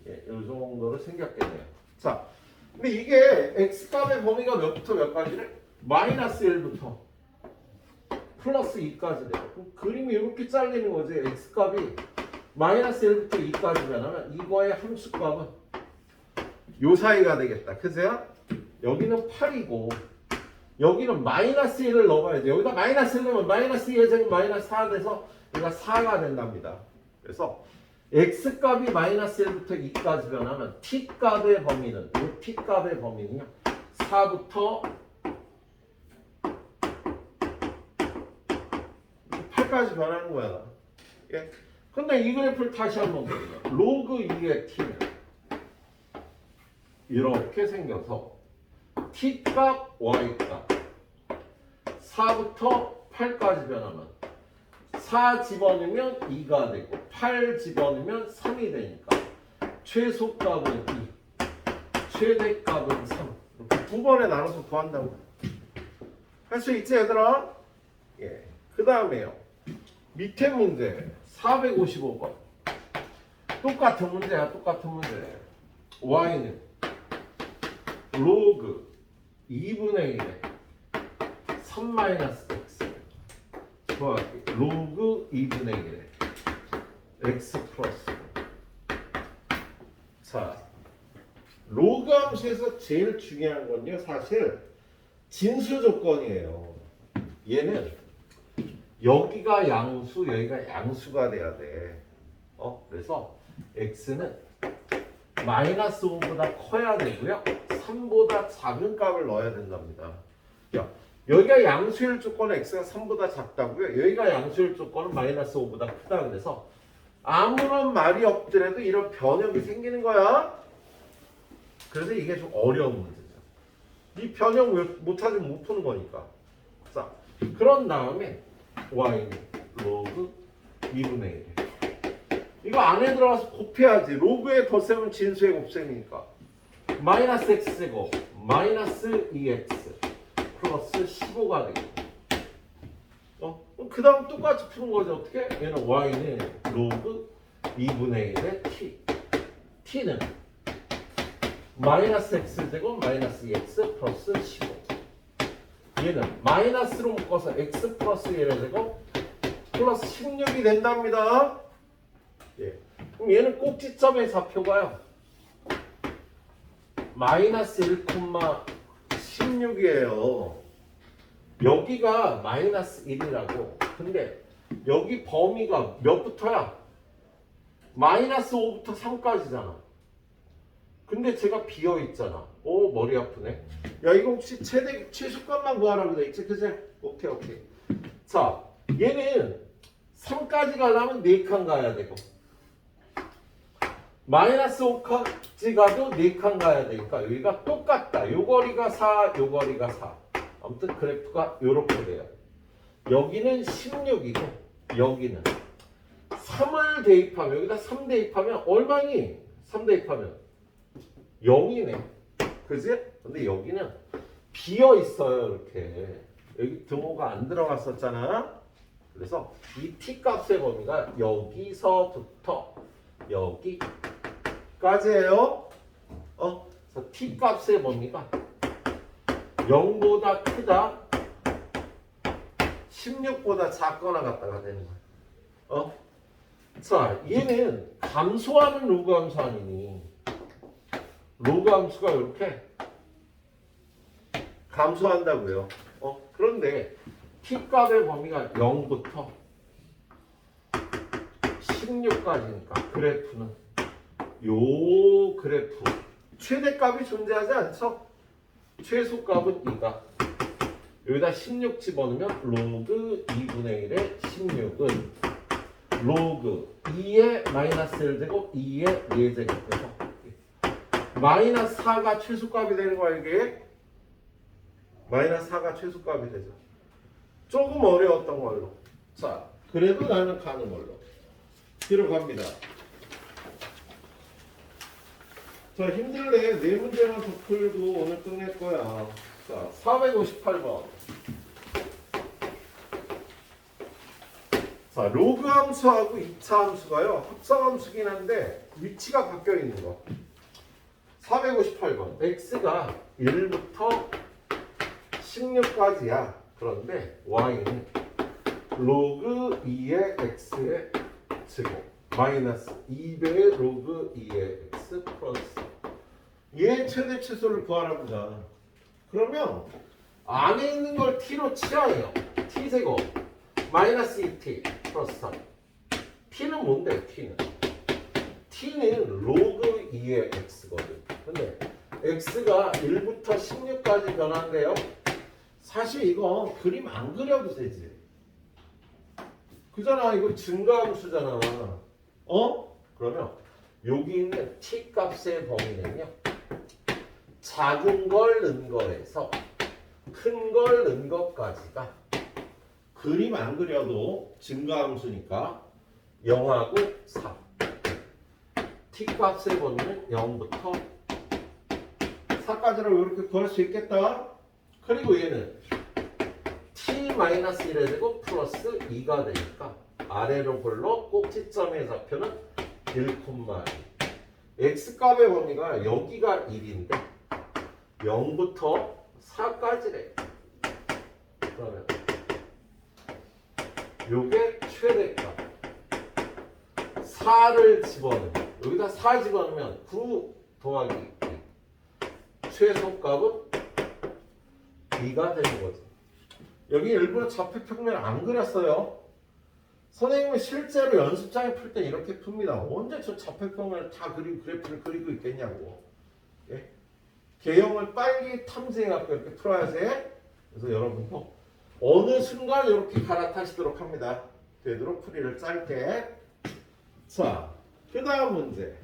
이 정도로 생겼겠네요. 자, 근데 이게 x값의 범위가 몇부터 몇까지래? 마이너스 1부터 플러스 2까지 돼요. 그럼 그림이 이렇게 잘리는 거지. x값이 마이너스 1부터 2까지 변하면 이거의 함수값은 요 사이가 되겠다. 그죠? 여기는 8이고 여기는 마이너스 1을 넣어봐야지. 여기다 마이너스 1 넣으면 마이너스 2의 제곱 마이너스 4가 돼서 얘가 4가 된답니다. 그래서 x값이 마이너스 1부터 2까지 변하면 t값의 범위는 이 t값의 범위는요 4부터 8까지 변하는 거야. 예. 근데 이 그래프를 다시 한번 보세요. 로그 2의 t는 이렇게 생겨서 t값 y값 4부터 8까지 변하면 4 집어넣으면 2가 되고 8 집어넣으면 3이 되니까 최소값은 2, 최대값은 3. 이렇게 두 번에 나눠서 구한다고. 할 수 있지 얘들아? 예. 그 다음에요. 밑에 문제 455번. 똑같은 문제야. 똑같은 문제. y는 로그 2분의 1에 3-x 더하기 로그 2분의 1에 x 플러스. 자, 로그 함수에서 제일 중요한 건요 사실 진수 조건이에요. 얘는 여기가 양수 여기가 양수가 돼야 돼. 그래서 x는 마이너스 5보다 커야 되고요 3보다 작은 값을 넣어야 된답니다. 여기가 양수일 조건은 x가 3보다 작다고요. 여기가 양수일 조건은 마이너스 5보다 크다. 그래서 아무런 말이 없더라도 이런 변형이 생기는 거야. 그래서 이게 좀 어려운 문제죠. 이 변형 못 찾으면 못 푸는 거니까. 자, 그런 다음에 y는 로그 2분의 1. 이거 안에 들어가서 곱해야지. 로그의 덧셈은 진수의 곱셈이니까. 마이너스 x제곱 마이너스 2x 플러스 15가 되겠고. 그 다음 똑같이 푸는 거죠. 어떻게? 얘는 y는 로그 2분의 1의 t. t는 마이너스 x제곱 마이너스 2x 플러스 15. 얘는 마이너스로 묶어서 x 플러스 1의 제곱 플러스 16이 된답니다. 예. 그럼 얘는 꼭지점의 좌표가요. 마이너스 1,16이에요. 여기가 마이너스 1이라고. 근데 여기 범위가 몇부터야? 마이너스 5부터 3까지잖아. 근데 제가 비어 있잖아. 머리 아프네. 야, 이거 혹시 최소값만 구하라고 돼 있지? 그치? 오케이. 자, 얘는 3까지 가려면 4칸 가야 되고 마이너스 5까지 가도 4칸 가야 되니까 여기가 똑같다. 요 거리가 4, 요 거리가 4. 아무튼 그래프가 요렇게 돼요. 여기는 16이고 여기는 3을 대입하면 여기다 3 대입하면 얼마니? 3 대입하면 0이네. 그지? 근데 여기는 비어 있어요. 이렇게. 여기 등호가 안 들어갔었잖아. 그래서 이 t값의 범위가 여기서부터 여기까지예요. 그래서 t값의 범위가 0보다 크다, 16보다 작거나 같다가 되는 거야. 자, 얘는 감소하는 로그 함수 아니니? 로그 함수가 이렇게 감소한다고요. 그런데 t값의 범위가 0부터 16까지니까 그래프는 요 그래프 최대값이 존재하지 않죠? 최소값은 2가 여기다 16 집어넣으면 로그 2분의 1의 16은 로그 2의 마이너스 1제곱 2의 4제곱 돼서 마이너스 4가 최소값이 되는 거야. 이게 마이너스 4가 최소값이 되죠. 조금 어려웠던 걸로. 자, 그래도 나는 가는 걸로. 뒤로 갑니다. 자, 힘들래. 네 문제만 더 풀고 오늘 끝낼 거야. 자, 458번. 자, 로그 함수하고 2차 함수가요. 합성함수긴 한데 위치가 바뀌어 있는 거. 458번. x가 1부터 16까지야. 그런데 y는 로그 2의 x의 제곱 마이너스 2배의 로그 2의 x 플러스 얘의 최대 최소를 구하랍니다. 그러면 안에 있는 걸 t로 칠하예요. t제곱 마이너스 2t 플러스 3. t는 뭔데? t는 로그 2의 x거든. 근데 x가 1부터 16까지 변한대요. 사실 이거 그림 안 그려도 되지. 그잖아. 이거 증가함수잖아. 그러면 여기 있는 t 값의 범위는요. 작은 걸 넣은 거에서 큰 걸 넣은 것까지가 그림 안 그려도 증가함수니까 0하고 3. t 값의 범위는 0부터 4까지라고 이렇게 구할 수 있겠다. 그리고 얘는 t-1의 제곱 플러스 2가 되니까 아래로 불러 꼭지점의 좌표는 1,2. x값의 범위가 여기가 1인데 0부터 4까지래. 그러면 요게 최대값 4를 집어넣으면 여기다 4 집어넣으면 9 더하기 2 최소값은 2가 되는 거지. 여기 일부러 좌표평면을 안 그렸어요. 선생님은 실제로 연습장에 풀 때 이렇게 풉니다. 언제 저 좌표평면을 다 그리고 그래프를 그리고 있겠냐고. 예? 개형을 빨리 탐지해갖고 이렇게 풀어야지. 그래서 여러분도 어느 순간 이렇게 갈아타시도록 합니다. 되도록 풀이를 짧게. 자, 그 다음 문제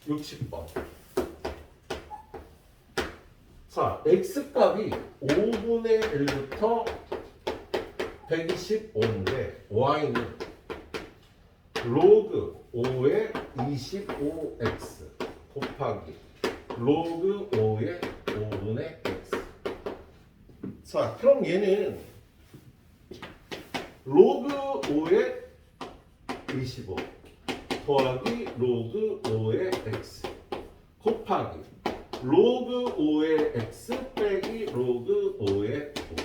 460번. 자, x값이 5분의 1부터 125인데 y는 로그 5의 25x 곱하기 로그 5의 5분의 x. 자, 그럼 얘는 로그 5의 25 더하기 로그 5의 x 곱하기 로그 5의 x 빼기 로그 5의 5.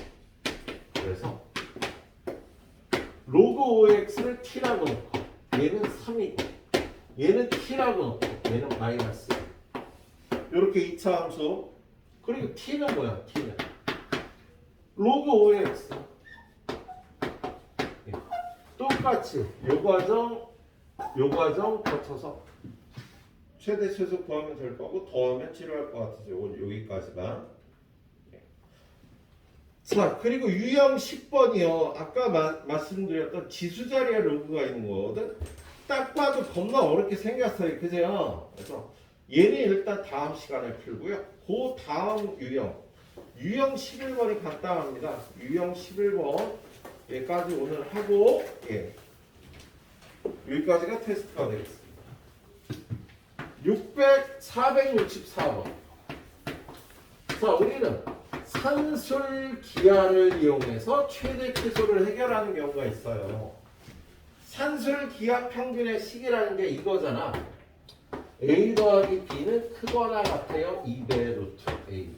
그래서 로그 5의 x를 t라고 놓고 얘는 3이고 얘는 t라고 놓고 얘는 마이너스. 이렇게 2차 함수. 그리고 t는 뭐야? t는 로그 5의 x. 똑같이 요 과정 거쳐서 최대 최소 구하면 될 거고 더하면 치료할 것 같아서 요건 여기까지가. 자, 그리고 유형 10번이요. 아까 말씀드렸던 지수 자리에 로그가 있는 거거든. 딱 봐도 겁나 어렵게 생겼어요. 그죠? 그래서 얘는 일단 다음 시간에 풀고요. 그 다음 유형 11번이 간단합니다. 유형 11번 여기까지 오늘 하고 여기까지가 테스트가 되겠습니다. 464번. 자, 우리는 산술 기하를 이용해서 최대 최소를 해결하는 경우가 있어요. 산술 기하 평균의 식이라는 게 이거잖아. a 더하기 b는 크거나 같아요. 2배의 루트 a.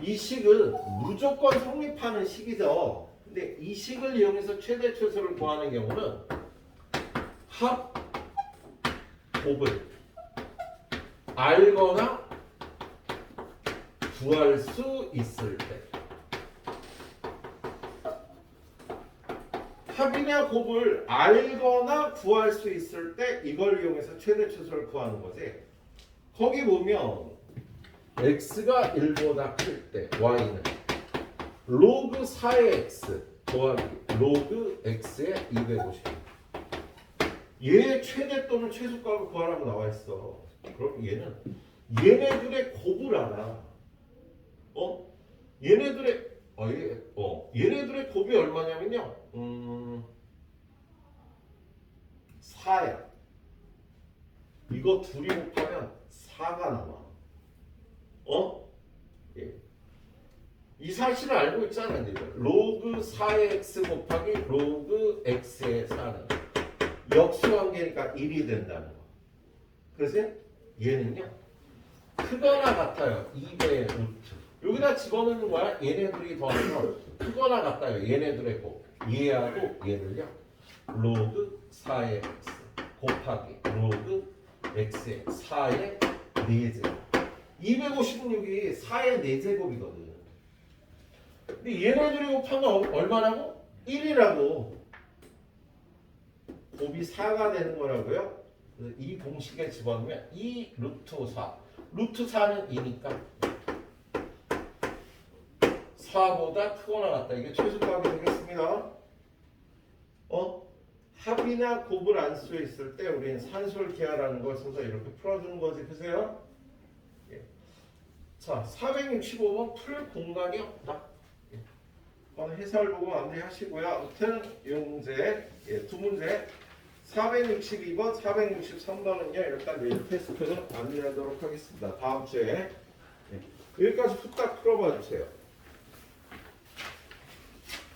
이 식은 무조건 성립하는 식이죠. 근데 이 식을 이용해서 최대 최소를 구하는 경우는 합 곱을 알거나 구할 수 있을 때, 합이나 곱을 알거나 구할 수 있을 때 이걸 이용해서 최대 최소를 구하는 거지. 거기 보면 x가 1보다 클 때 y는 로그 4의 x 더하기 로그 x의 250. 얘의 최대 또는 최소값을 구하라고 나와 있어. 그럼 얘는 얘네들의 곱을 알아. 얘네들의 곱이 얼마냐면요. 4야. 이거 둘이 곱하면 4가 나와. 어? 예. 이 사실을 알고 있잖아요. 로그 4의 x 곱하기 로그 x의 4는 역수관계니까 1이 된다는 거. 그래서 얘는요. 크거나 같아요. 2배의 루트. 여기다 집어넣는 거야. 얘네들이 더해서 크거나 같아요. 얘네들의 곱. 얘하고 얘를요. 로그 4의 x 곱하기 로그 x의 4의 4제곱. 256이 4의 4제곱이거든. 근데 얘네들이 곱한 건 얼마라고? 1이라고. 곱이 4가 되는 거라고요. 그래서 이 공식에 집어넣으면 2 루트 4. 루트 4는 2니까 4보다 크거나 같다. 이게 최소값이 되겠습니다. 합이나 곱을 안 수 있을 때 우리는 산술기하라는 걸 써서 이렇게 풀어주는 거지. 그세요? 예. 자, 465번 풀 공간이 없다. 예. 해설 보고 마무리하시고요. 아무튼 이 문제, 예, 두 문제 462번, 463번은요. 일단 내일 테스트는 마무리하도록 하겠습니다. 다음 주에 예. 여기까지 후딱 풀어봐 주세요.